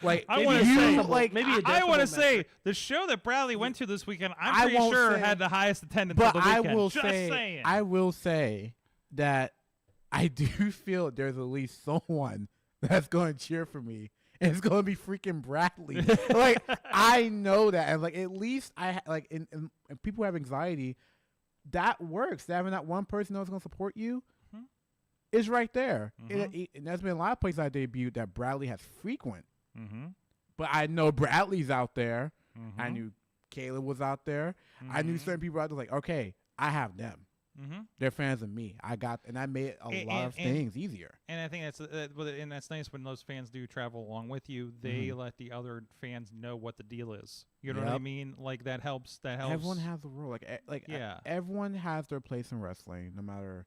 E: like
B: I want to say,
E: like
D: maybe a
B: I want to
D: decibel
B: say
D: metric.
B: the show that Bradley went to this weekend,
E: I
B: I'm pretty
E: won't
B: sure
E: say-
B: had the highest attendance
E: but
B: of the
E: I
B: weekend.
E: will
B: Just
E: say,
B: saying.
E: I will say that I do feel there's at least someone that's going to cheer for me, and it's going to be freaking Bradley. Like I know that, and like at least I like, and people who have anxiety, that works. Having that one person that's going to support you is right there. And there's been a lot of places I debuted that Bradley has frequent. But I know Bradley's out there. I knew Caleb was out there. I knew certain people out there like, okay, I have them.
B: Mm-hmm.
E: They're fans of me. And I made a lot of things easier.
B: And I think and that's nice when those fans do travel along with you. They let the other fans know what the deal is. You know what I mean? Like that helps.
E: Everyone has a role. Everyone has their place in wrestling, no matter.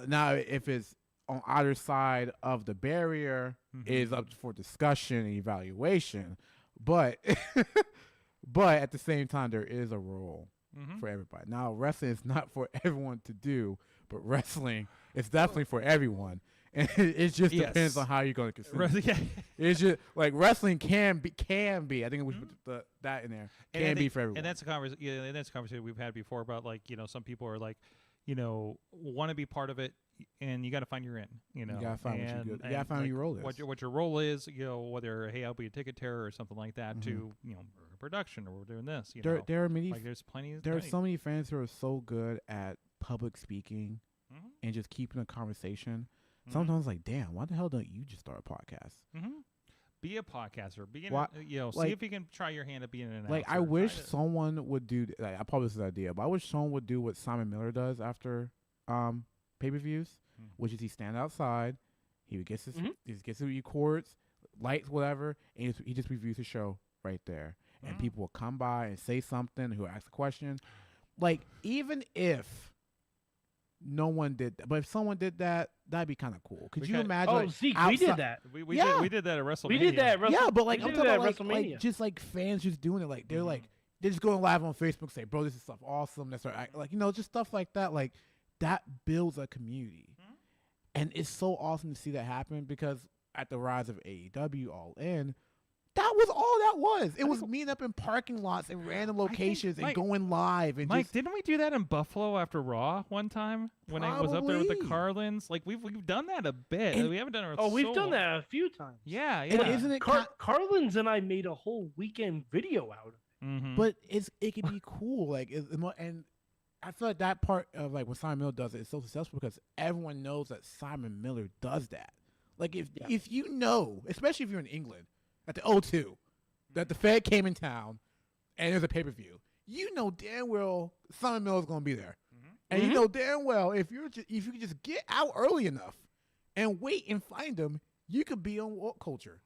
E: Now, if it's on either side of the barrier, is up for discussion and evaluation. But but at the same time, there is a role for everybody. Now, wrestling is not for everyone to do, but wrestling is definitely for everyone. And it just depends on how you're going to consume it. It's just like wrestling can be. I think we put that in there. Can be for everyone.
B: And that's a conversation. Yeah, that's a conversation we've had before about like some people are like, want to be part of it, and you got to find your in. You
E: gotta find what you're good. You gotta find what your role is.
B: What your role is. Whether I'll be a ticket terror or something like that. To production, or we're doing this.
E: There are many.
B: Like there's plenty.
E: There are so many fans who are so good at public speaking and just keeping a conversation. Sometimes like, damn, why the hell don't you just start a podcast?
B: Be a podcaster. See if you can try your hand at being an announcer.
E: Like, I wish someone would do. Like, I probably this idea, but I wish someone would do what Simon Miller does after pay-per-views, which is he stand outside, he gets his he records, lights, whatever, and he just reviews the show right there, and people will come by and say something, who ask a question, like even if. No one did that. But if someone did that, that'd be kind of cool. Could you imagine?
D: Oh, Zeke, we did that.
B: We did that at WrestleMania.
D: We did that at WrestleMania.
E: Yeah, but like I'm talking about
D: WrestleMania.
E: like just like fans just doing it. Like they're just going live on Facebook, say, "Bro, this is stuff awesome." That's right. Like just stuff like that. Like that builds a community, and it's so awesome to see that happen because at the rise of AEW, All In. That was all that was. It was meeting up in parking lots and random locations and going live. And
B: Mike, didn't we do that in Buffalo after Raw one time when I was up there with the Carlins? Like we've done that a bit. And we haven't done it.
D: We've done that a few times.
B: Yeah.
E: And isn't it
D: Carlins and I made a whole weekend video out of it.
E: But it could be cool. Like and I feel like that part of like when Simon Miller does it is so successful because everyone knows that Simon Miller does that. Like if you know, especially if you're in England. At the O2, that the Fed came in town, and there's a pay-per-view. You know damn well Simon Miller's gonna be there, and you know damn well if you could just get out early enough and wait and find him, you could be on Woke Culture.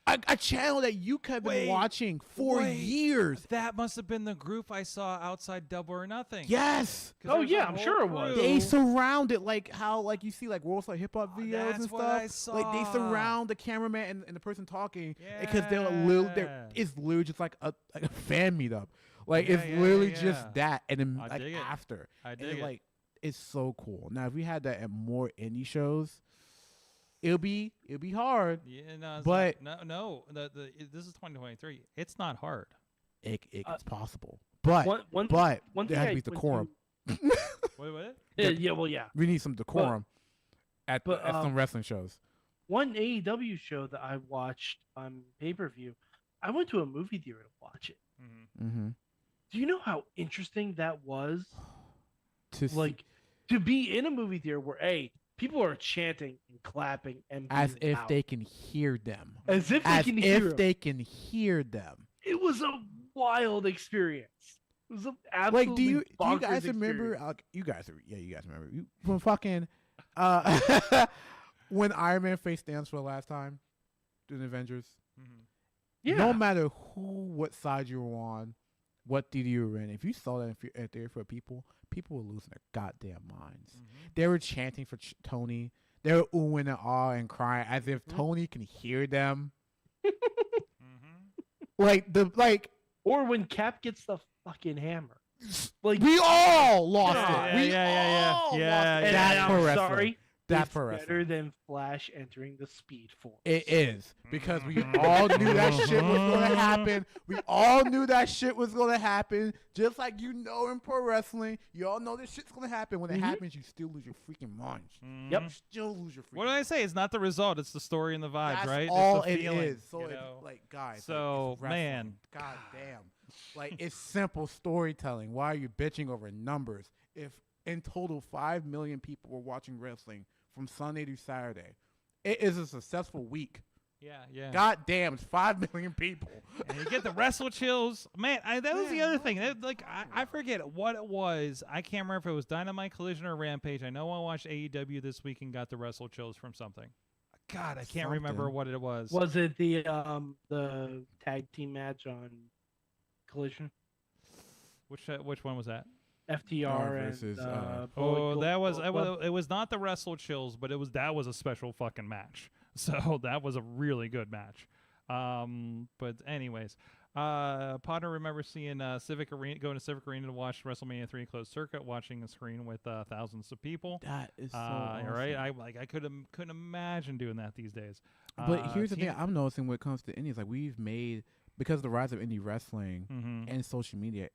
E: A channel that you could have been watching for years.
B: That must have been the group I saw outside Double or Nothing.
E: Yes.
D: Oh yeah, I'm sure it was.
E: They surround it like how like you see like World Star Hip Hop videos
B: that's
E: and
B: what
E: stuff.
B: I saw.
E: Like they surround the cameraman and the person talking because they're literally it's literally just like a fan meetup. Like it's literally just that and then
B: I dig it.
E: after.
B: I dig it.
E: Like it's so cool. Now if we had that at more indie shows. It'll be hard.
B: Yeah, no,
E: but
B: no. This is 2023. It's not hard.
E: It's possible. But
D: one
E: there
D: thing
E: has to be decorum.
B: What?
D: Yeah.
E: We need some decorum at some wrestling shows.
D: One AEW show that I watched on pay-per-view, I went to a movie theater to watch it. Do you know how interesting that was? To be in a movie theater where people are chanting and clapping and
E: as if they can hear them.
D: As if they can
E: hear them.
D: It was a wild experience. It was an absolutely
E: like. Do you guys remember? You guys remember when fucking when Iron Man faced Thanos for the last time during the Avengers.
D: Yeah.
E: No matter what side you were on, what theater you were in, if you saw that at there for people were losing their goddamn minds. They were chanting for Tony. They were oohing and ahhing and crying as if Tony can hear them.
D: Or when Cap gets the fucking hammer.
E: Like we all lost it.
B: Yeah.
E: That's pro wrestling.
D: Sorry.
E: That's
D: it's
E: pro wrestling.
D: better than Flash entering the Speed Force.
E: It is because we all knew that shit was going to happen. We all knew that shit was going to happen. Just like in pro wrestling, you all know this shit's going to happen. When it happens, you still lose your freaking minds.
D: Yep.
E: You still lose your freaking.
B: What did I say? It's not the result. It's the story and the vibe,
E: That's
B: right?
E: all
B: it's the feeling,
E: it is. So guys.
B: So
E: it's
B: man,
E: god damn. It's simple storytelling. Why are you bitching over numbers? If in total 5 million people were watching wrestling from Sunday to Saturday, it is a successful week
B: Yeah.
E: God damn, it's 5 million people.
B: And you get the wrestle chills. Man, that was the other thing. I forget what it was. I can't remember if it was Dynamite, Collision, or Rampage. I know I watched AEW this week and got the wrestle chills from something. God, I can't remember what it was.
D: Was it the tag team match on Collision?
B: Which one was that?
D: FTR
E: versus,
D: and
B: it was not the wrestle chills, but that was a special fucking match. So that was a really good match. But anyways, Potter remembers seeing going to Civic Arena to watch WrestleMania 3 closed circuit, watching a screen with thousands of people.
E: That is so awesome.
B: Right. I couldn't imagine doing that these days.
E: But here's the thing I'm noticing when it comes to indies, like we've made, because of the rise of indie wrestling and social media,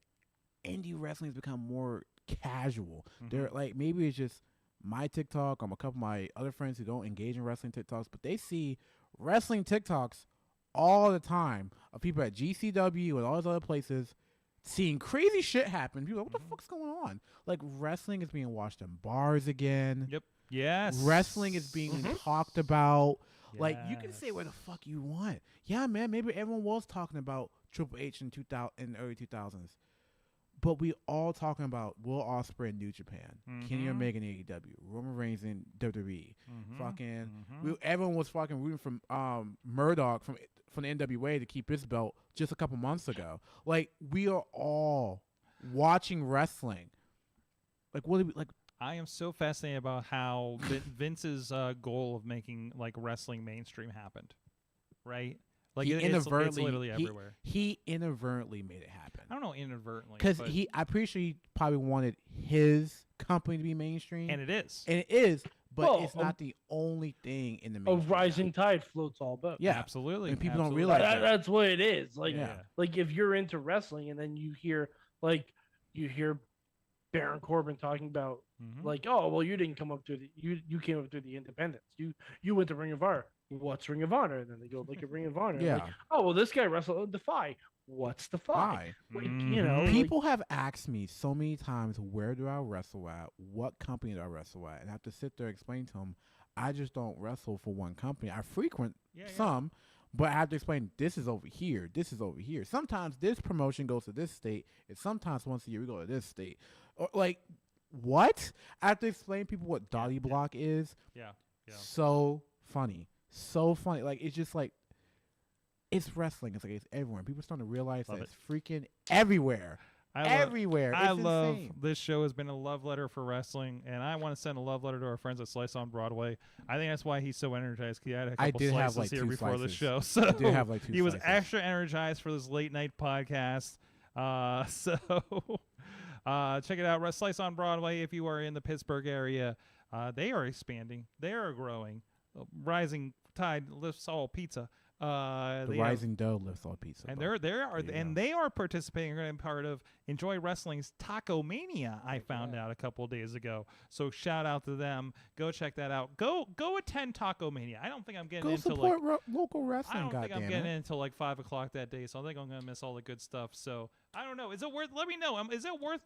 E: indie wrestling has become more casual. They're like, maybe it's just my TikTok or a couple of my other friends who don't engage in wrestling TikToks, but they see wrestling TikToks all the time of people at GCW and all those other places seeing crazy shit happen. People are like, what the fuck's going on? Like, wrestling is being watched in bars again.
B: Yep. Yes.
E: Wrestling is being talked about. Yes. Like, you can say where the fuck you want. Yeah, man, maybe everyone was talking about Triple H in the early 2000s. But we all talking about Will Ospreay in New Japan, Kenny Omega in AEW, Roman Reigns in WWE. Everyone was fucking rooting from Murdoch from the NWA to keep his belt just a couple months ago. Like, we are all watching wrestling. Like, what do we like?
B: I am so fascinated about how Vince's goal of making like wrestling mainstream happened, right? Like it's literally everywhere.
E: He inadvertently made it happen.
B: I don't know inadvertently.
E: Because I'm pretty sure he probably wanted his company to be mainstream.
B: And it is.
E: But it's not the only thing in the mainstream.
D: A rising tide floats all boats.
E: Yeah,
B: absolutely.
E: And people don't realize that.
D: That's what it is. Like, like if you're into wrestling and then you hear Baron Corbin talking about like, oh, well, you didn't come up through you came up through the independents. You went to Ring of Honor. What's Ring of Honor? And then they go like a Ring of Honor.
E: Yeah.
D: Like, oh, well, this guy wrestled Defy. What's Defy? Like, you know,
E: people have asked me so many times, where do I wrestle at? What company do I wrestle at? And I have to sit there and explain to them, I just don't wrestle for one company. I frequent some, but I have to explain, this is over here. This is over here. Sometimes this promotion goes to this state, and sometimes once a year we go to this state. Or like, what? I have to explain to people what Dolly Block is.
B: Yeah.
E: So funny. So funny. Like, it's just like, it's wrestling. It's like it's everywhere. People are starting to realize that it's freaking everywhere. Everywhere.
B: I
E: It's
B: love
E: insane.
B: this show has been a love letter for wrestling, and I want to send a love letter to our friends at Slice on Broadway. I think that's why he's so energized. He had a couple slices here before the show, so
E: I did have like 2
B: he was
E: slices.
B: extra energized for this late night podcast. Check it out, Slice on Broadway. If you are in the Pittsburgh area, they are expanding. They are growing. Rising tide lifts all pizza.
E: The rising dough lifts all pizza.
B: And they are participating in part of Enjoy Wrestling's Taco Mania. I found out a couple of days ago. So shout out to them. Go check that out. Go attend Taco Mania. I don't think I'm getting into
E: support local wrestling.
B: I don't think I'm getting
E: it.
B: in until like 5 o'clock that day. So I think I'm gonna miss all the good stuff. So I don't know. Is it worth? Let me know. Is it worth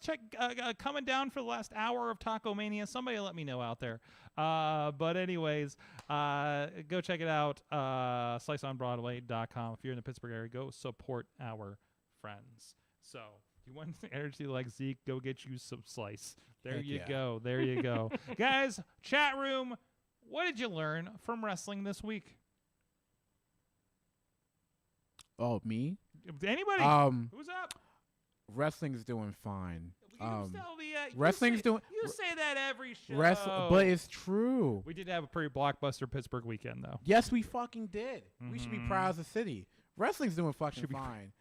B: coming down for the last hour of Taco Mania? Somebody let me know out there. But anyways, go check it out. SliceOnBroadway.com. If you're in the Pittsburgh area, go support our friends. So if you want energy like Zeke, go get you some Slice. There you go. There you go. Guys, chat room, what did you learn from wrestling this week?
E: Oh, me?
B: Anybody? Who's up?
E: Wrestling's doing fine.
B: Wrestling's doing. You say that every show.
E: But it's true.
B: We did have a pretty blockbuster Pittsburgh weekend, though.
E: Yes, we fucking did. We should be proud as a city. Wrestling's doing fucking fine.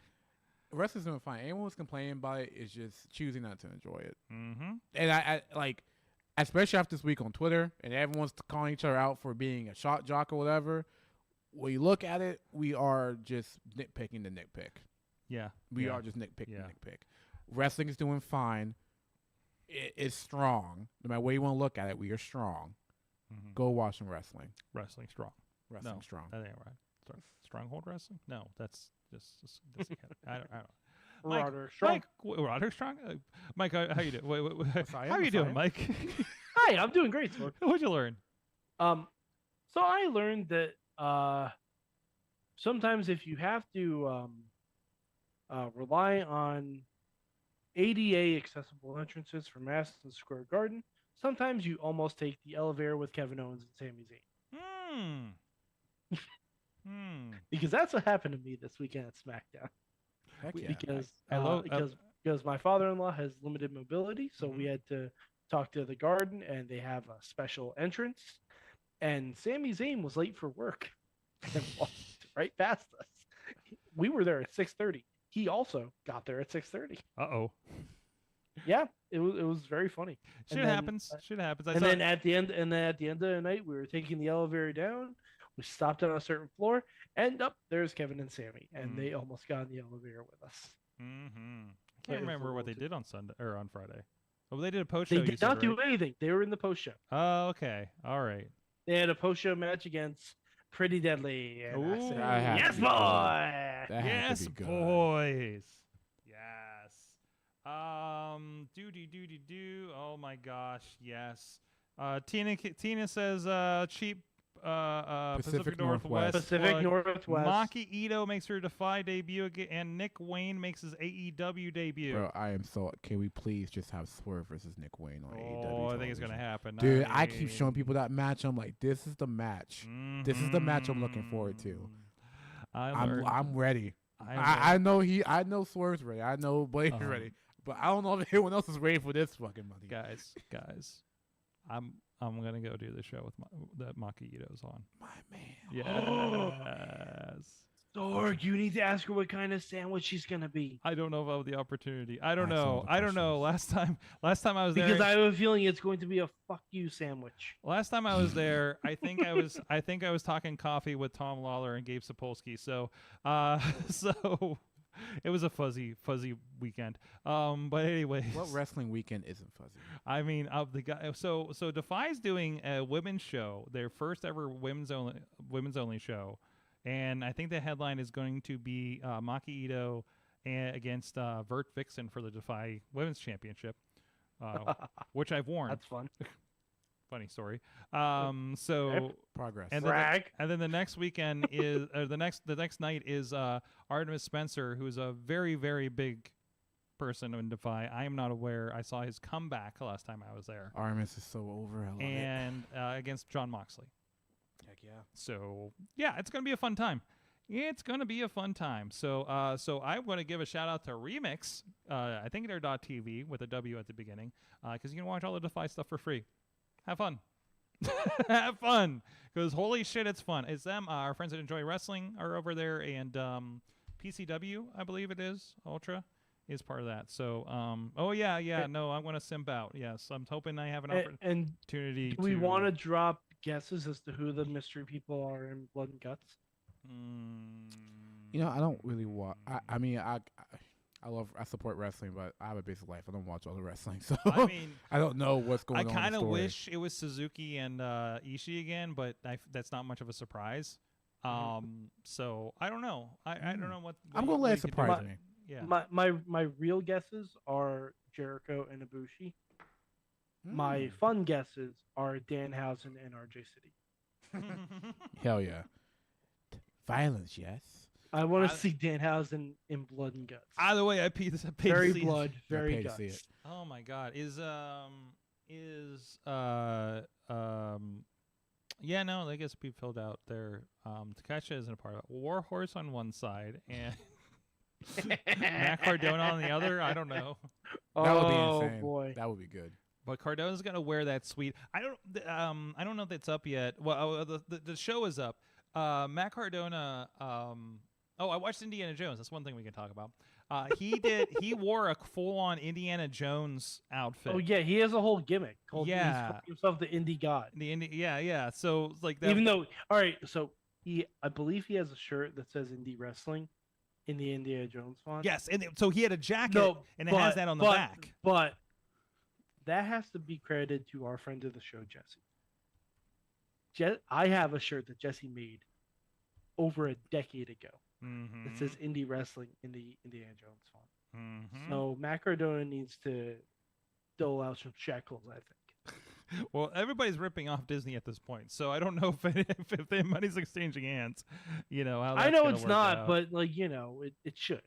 E: Wrestling's doing fine. Anyone who's complaining about it is just choosing not to enjoy it. And I like, especially after this week on Twitter, and everyone's calling each other out for being a shot jock or whatever. When you look at it, we are just nitpicking the nitpick.
B: Yeah.
E: We are just nitpicking the nitpick. Wrestling is doing fine. It's strong. No matter way you want to look at it, we are strong. Go watch some wrestling.
B: Wrestling strong.
E: Wrestling strong.
B: That ain't right. Stronghold wrestling? No, that's just I don't. Mike,
D: Roderick Strong.
B: Roderick Strong? Mike, how you doing? How you doing, Mike?
D: Hi, I'm doing great, sir.
B: What'd you learn?
D: So I learned that sometimes if you have to rely on ADA accessible entrances for Madison Square Garden, sometimes you almost take the elevator with Kevin Owens and Sami Zayn. Because that's what happened to me this weekend at SmackDown.
E: Heck yeah.
D: Because my father-in-law has limited mobility, so we had to talk to the garden, and they have a special entrance. And Sami Zayn was late for work and walked right past us. We were there at 6:30. He also got there at 6:30.
B: Uh-oh.
D: Yeah, it was very funny.
B: Shit happens. Shit happens.
D: And then at the end of the night, we were taking the elevator down. We stopped on a certain floor, and up there's Kevin and Sammy, and they almost got in the elevator with us.
B: I can't remember what they did on Sunday or on Friday. Oh, they did a post show.
D: They did not do anything. They were in the post show.
B: Oh, okay. All right.
D: They had a post show match against Pretty Deadly. And I said,
E: That had to
D: yes,
E: be
D: boy.
E: good. That had
B: Yes,
E: to be good.
B: boys. Yes. Do. Oh my gosh. Yes. Tina says cheap Pacific Northwest.
D: Pacific
B: plug.
D: Northwest.
B: Maki Ito makes her Defy debut again, and Nick Wayne makes his AEW debut.
E: Bro, I am so. Can we please just have Swerve versus Nick Wayne on AEW?
B: Oh, I think it's
E: television?
B: gonna happen.
E: Dude, I keep showing people that match. I'm like, this is the match. This is the match I'm looking forward to. I'm ready. I know Swerve's ready. I know Blade's ready. But I don't know if anyone else is ready for this fucking money.
B: Guys, I'm gonna go do the show with that Maki Ito's on.
E: My man.
B: Yes.
D: Sorg, you need to ask her what kind of sandwich she's gonna be.
B: I don't know about the opportunity. I don't
E: That's all
B: know.
E: the
B: I don't know. Last time I was there,
D: Because I have a feeling it's going to be a fuck you sandwich.
B: last time I was there, I think I was talking coffee with Tom Lawler and Gabe Sapolsky. So so it was a fuzzy weekend. But anyways,
E: What wrestling weekend isn't fuzzy?
B: I mean, the guy. So Defy's doing a women's show, their first ever women's only show, and I think the headline is going to be Maki Ito against Vert Vixen for the Defy Women's Championship, which I've worn.
D: That's fun.
B: Funny story. So
E: Progress.
B: and then the next weekend is the next night is Artemis Spencer, who is a very, very big person in Defy. I am not aware. I saw his comeback last time I was there.
E: Artemis is so over. I love
B: And against John Moxley.
E: Heck yeah.
B: So yeah, it's gonna be a fun time. It's gonna be a fun time. So I'm gonna give a shout out to Remix. I think they're .tv with a W at the beginning, because you can watch all the Defy stuff for free. Have fun. Have fun. Because holy shit, it's fun. It's them. Our friends that enjoy wrestling are over there, and PCW, I believe it is, Ultra, is part of that. So, no, I'm going to simp out. Yes, I'm hoping I have an opportunity.
D: Do we want to drop guesses as to who the mystery people are in Blood and Guts?
E: You know, I don't really watch. I support wrestling, but I have a basic life. I don't watch all the wrestling, so
B: I mean,
E: I don't know what's going on.
B: I kind of wish it was Suzuki and Ishii again, but that's not much of a surprise. So I don't know. I don't know what
E: I'm gonna let it surprise me.
B: Yeah.
D: My real guesses are Jericho and Ibushi. My fun guesses are Danhausen and RJ City.
E: Hell yeah. Violence, yes.
D: I want to see Danhausen in Blood and Guts.
B: Either way, I paid
D: Very
B: to see
D: blood,
B: it.
D: very
E: to
D: guts.
E: see it.
B: Oh my god. Yeah, no, I guess we filled out there. Takesha isn't a part of it. Warhorse on one side and Matt Cardona on the other. I don't know.
E: That would be insane.
D: Boy.
E: That would be good.
B: But Cardona's gonna wear that sweet. I don't know if it's up yet. Well, the show is up. Matt Cardona. I watched Indiana Jones. That's one thing we can talk about. He wore a full-on Indiana Jones outfit.
D: Oh yeah, he has a whole gimmick. He's
B: Yeah.
D: calling himself the Indie God.
B: Yeah. So like that.
D: Even though, all right, so I believe he has a shirt that says Indie Wrestling in the Indiana Jones font.
B: Yes, and so he had a jacket, and it has that on the back.
D: But that has to be credited to our friend of the show, Jesse. I have a shirt that Jesse made over a decade ago. It says Indie Wrestling in the Indiana Jones font. So Matt Cardona needs to dole out some shekels, I think.
B: Well, everybody's ripping off Disney at this point, so I don't know if the money's exchanging hands. You know how
D: I
B: that's
D: know
B: gonna
D: it's
B: work
D: not,
B: out.
D: but like it should.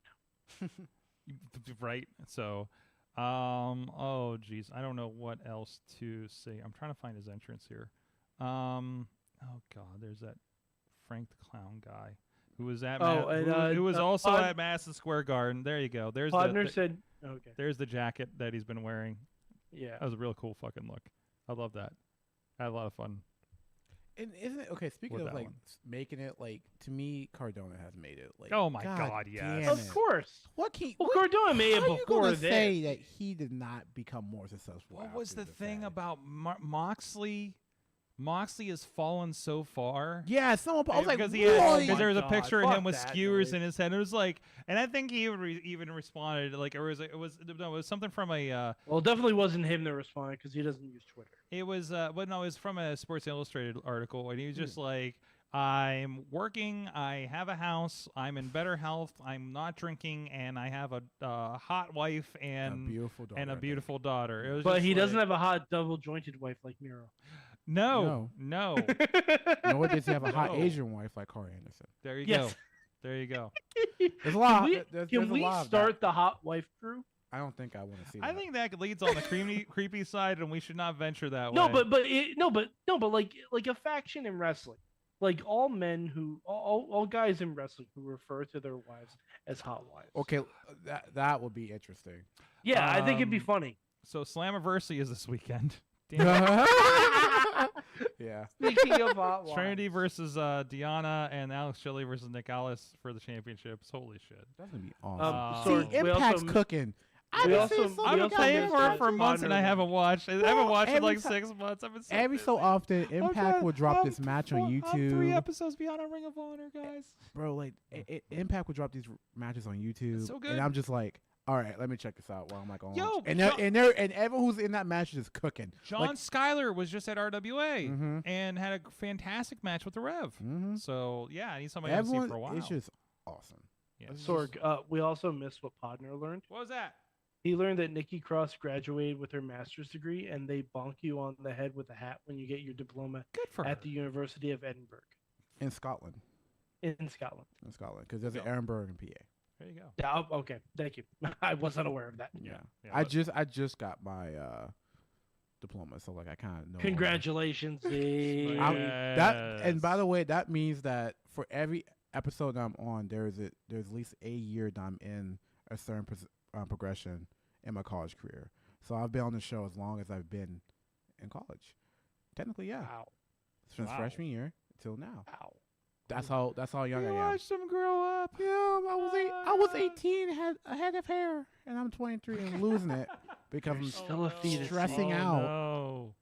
B: Right. So, oh geez, I don't know what else to say. I'm trying to find his entrance here. Oh God, there's that Frank the Clown guy who was at who was also at Madison Square Garden. There you go. There's
D: Podner said, okay.
B: there's the jacket that he's been wearing.
D: Yeah.
B: That was a real cool fucking look. I love that. I had a lot of fun.
E: And isn't it okay? Speaking
B: With
E: of
B: that
E: like
B: one.
E: Making it like to me, Cardona has made it like.
B: Oh my God, yes.
E: damn
D: Of
E: it.
D: course.
E: What can
D: Well,
E: what,
D: Cardona made it
E: how you
D: before
E: gonna
D: this.
E: say that he did not become more successful?
B: What was
E: after
B: the thing
E: fact?
B: about Moxley? Moxley has fallen so far.
E: Yeah, someone. I was like,
B: because
E: really?
B: there was a
D: God,
B: picture of
D: fuck
B: him with
D: that
B: skewers
D: noise.
B: in his head. It was like, and I think he even responded like it was something from a
D: Well, it definitely wasn't him that responded because he doesn't use Twitter.
B: it was but no, it was from a Sports Illustrated article, and he was just like, I'm working, I have a house, I'm in better health, I'm not drinking, and I have a hot wife and
E: a beautiful daughter.
B: and a
E: I think.
B: beautiful daughter. It was
D: But
B: just
D: he doesn't
B: like-
D: have a hot double jointed wife like Miro.
B: no.
E: Nor does he have a hot
B: No.
E: Asian wife like Corey Anderson.
B: There you
D: Yes.
B: go. There you go.
E: There's a lot.
D: Can we,
E: there's
D: can
E: a
D: we
E: lot of
D: start the hot wife crew?
E: that. I don't think I want to see.
B: I
E: that.
B: think that leads on the creepy side, and we should not venture that
D: No,
B: way.
D: but like a faction in wrestling, like all men who all guys in wrestling who refer to their wives as hot wives.
E: Okay, that would be interesting.
D: Yeah, I think it'd be
B: Um,
D: funny.
B: So Slammiversary is this weekend.
E: Yeah.
D: Speaking of hot wives,
B: Trinity versus Deanna and Alex Shelley versus Nick Alice for the championships. Holy shit!
E: That's gonna be awesome.
D: Sorg,
E: See,
D: we
E: Impact's
D: also-
E: cooking.
D: we
E: haven't
D: also-
E: seen
D: we
E: some
B: I've been
D: also
B: paying
D: missed
B: for it
D: that
B: for months and I
D: Honor
B: haven't watched. I haven't watched it
E: every
B: like
E: ti-
B: 6 months. I've been so
E: Every so
B: busy.
E: often,
B: I'm
E: Impact
B: trying-
E: will drop
B: I'm
E: this match on
B: I'm 3
E: YouTube.
B: episodes beyond on Ring of Honor, guys.
E: Bro, like Impact will drop these matches on YouTube,
B: so good.
E: and I'm just like, all right, let me check this out while I'm like on
B: Yo,
E: lunch. And
B: John-
E: and everyone who's in that match is cooking.
B: John Schuyler was just at RWA
E: Mhm.
B: and had a fantastic match with the Rev.
E: Mhm.
B: So yeah, I need somebody I haven't seen
E: Everyone,
B: for a while.
E: it's just awesome.
B: Yeah.
D: Sorg, we also missed what Podner learned.
B: What was that?
D: He learned that Nikki Cross graduated with her master's degree, and they bonk you on the head with a hat when you get your diploma
B: Good for her.
D: at the University of Edinburgh
E: In Scotland,
D: in Scotland.
E: because there's an Edinburgh and PA.
B: There you go.
D: Yeah, okay, thank you. I wasn't aware of that.
E: Yeah,
B: Yeah,
E: I
B: but-
E: just got my diploma, so like I kind of know.
D: Congratulations, Zeke.
E: That and by the way, that means that for every episode I'm on, there's at least a year that I'm in a certain progression in my college career. So I've been on the show as long as I've been in college. Technically, yeah,
D: Wow.
E: since
B: Wow.
E: freshman year till now.
D: Wow.
E: That's how young
B: You
E: I am.
B: watched them grow up.
E: Yeah, I was 18, had a head of hair, and I'm 23 and losing it because I'm
D: Still a fetus.
E: stressing
B: Oh,
E: out.
B: no.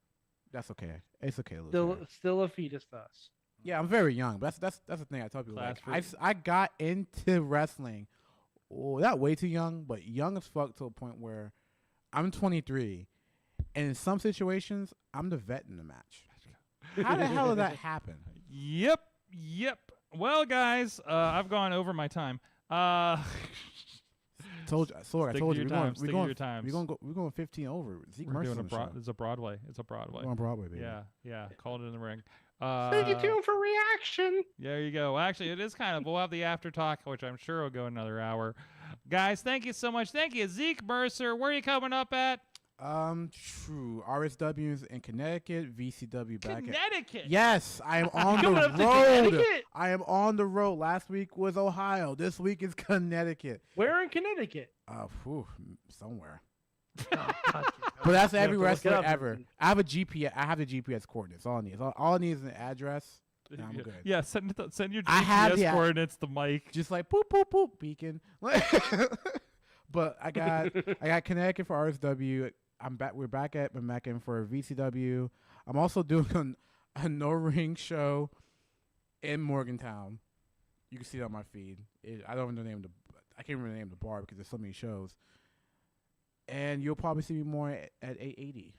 E: That's okay. It's okay to lose hair.
D: Still a fetus to us.
E: Yeah, I'm very young. But that's the thing I tell people. Like,
B: Class
E: I got into wrestling, not way too young, but young as fuck to a point where I'm 23, and in some situations I'm the vet in the match. How the hell did that happen?
B: Yep. Well, guys, I've gone over my time.
E: Told you, sorry, I
B: Stick
E: told
B: to
E: you.
B: your time, stick to your times.
E: We're going 15 over. Zeke
B: We're
E: Mercer's
B: doing
E: on the show.
B: it's a Broadway. It's a Broadway.
E: We're on Broadway, baby.
B: Yeah. Called it in the ring.
D: Stay tuned for reaction.
B: There you go. Actually, it is kind of. We'll have the after talk, which I'm sure will go another hour. Guys, thank you so much. Thank you, Zeke Mercer. Where are you coming up at?
E: True. RSW's in Connecticut. VCW back at.
B: Connecticut.
E: Yes, I am on the
D: Coming up to
E: road.
D: Connecticut?
E: I am on the road. Last week was Ohio. This week is Connecticut.
D: Where in Connecticut?
E: Somewhere.
D: Oh, God,
E: But that's
D: You have
E: every
D: to look it
E: wrestler
D: up.
E: ever. I have a GPS. I have the GPS coordinates. All I need. All I need is an address. And I'm good.
B: Yeah, send your
E: I have
B: GPS
E: the-
B: coordinates to Mike.
E: Just like boop boop boop beacon. But I got Connecticut for RSW. I'm back. We're back at Mackin for VCW. I'm also doing a no ring show in Morgantown. You can see it on my feed. I don't even know I can't remember the name of the bar because there's so many shows. And you'll probably see me more at 880.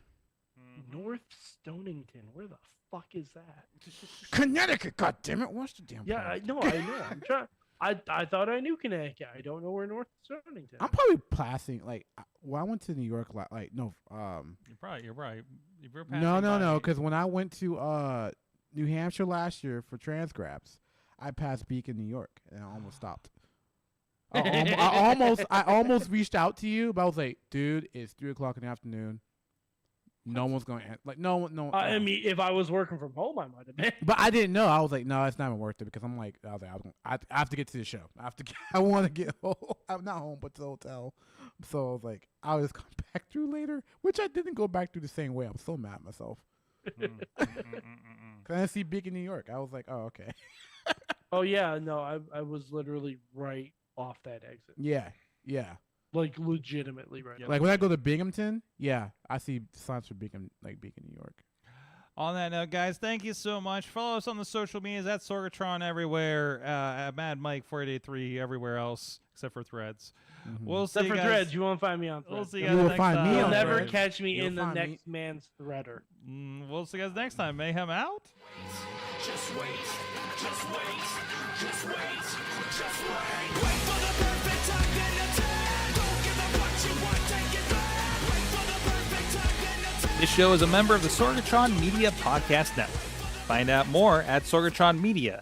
D: North Stonington. Where the fuck is that?
E: Connecticut, goddammit. Watch the damn
D: Yeah, I
E: podcast.
D: know. I'm trying. I thought I knew Connecticut. I don't know where North Surrounding Town.
E: I'm probably passing. Like, when I went to New York, like no,
B: You're right. If you're
E: no,
B: passing by-
E: because when I went to New Hampshire last year for Transcripts, I passed Beacon, New York, and I almost stopped. I almost reached out to you, but I was like, dude, it's 3:00 in the afternoon. No one's going to like no.
D: I mean, if I was working from home, I might have been.
E: But I didn't know. I was like, no, it's not even worth it because I'm like, I have to get to the show. I want to get home. I'm not home, but to the hotel. So I was like, I'll just come back through later, which I didn't go back through the same way. I'm so mad at myself. Cause I didn't see Big in New York. I was like, oh, okay.
D: Oh yeah, no, I was literally right off that exit.
E: Yeah.
D: Like legitimately right.
E: Like when I go to Binghamton, yeah, I see signs for Beacon, like Beacon, New York.
B: On that note, guys, thank you so much. Follow us on the social medias at Sorgatron everywhere, at Mad Mike 483 everywhere else except for Threads.
E: Mm-hmm.
B: We'll see
D: Except
B: you
D: for
B: guys.
D: Threads, you won't find me on Threads.
B: We'll see you
E: You
B: guys
E: will
B: next
E: find
B: time.
E: me
D: You'll
E: on
D: never
E: Threads.
D: catch me
E: You'll
D: in the
E: find me-
D: next man's threader.
B: We'll see you guys next time. Mayhem out.
C: Just wait, just wait, just wait, just wait. Wait for the perfect time, then attack. Don't give up what you want, take it back. Wait for the perfect time, then attack.
H: This show is a member of the Sorgatron Media Podcast Network. Find out more at sorgatronmedia.com.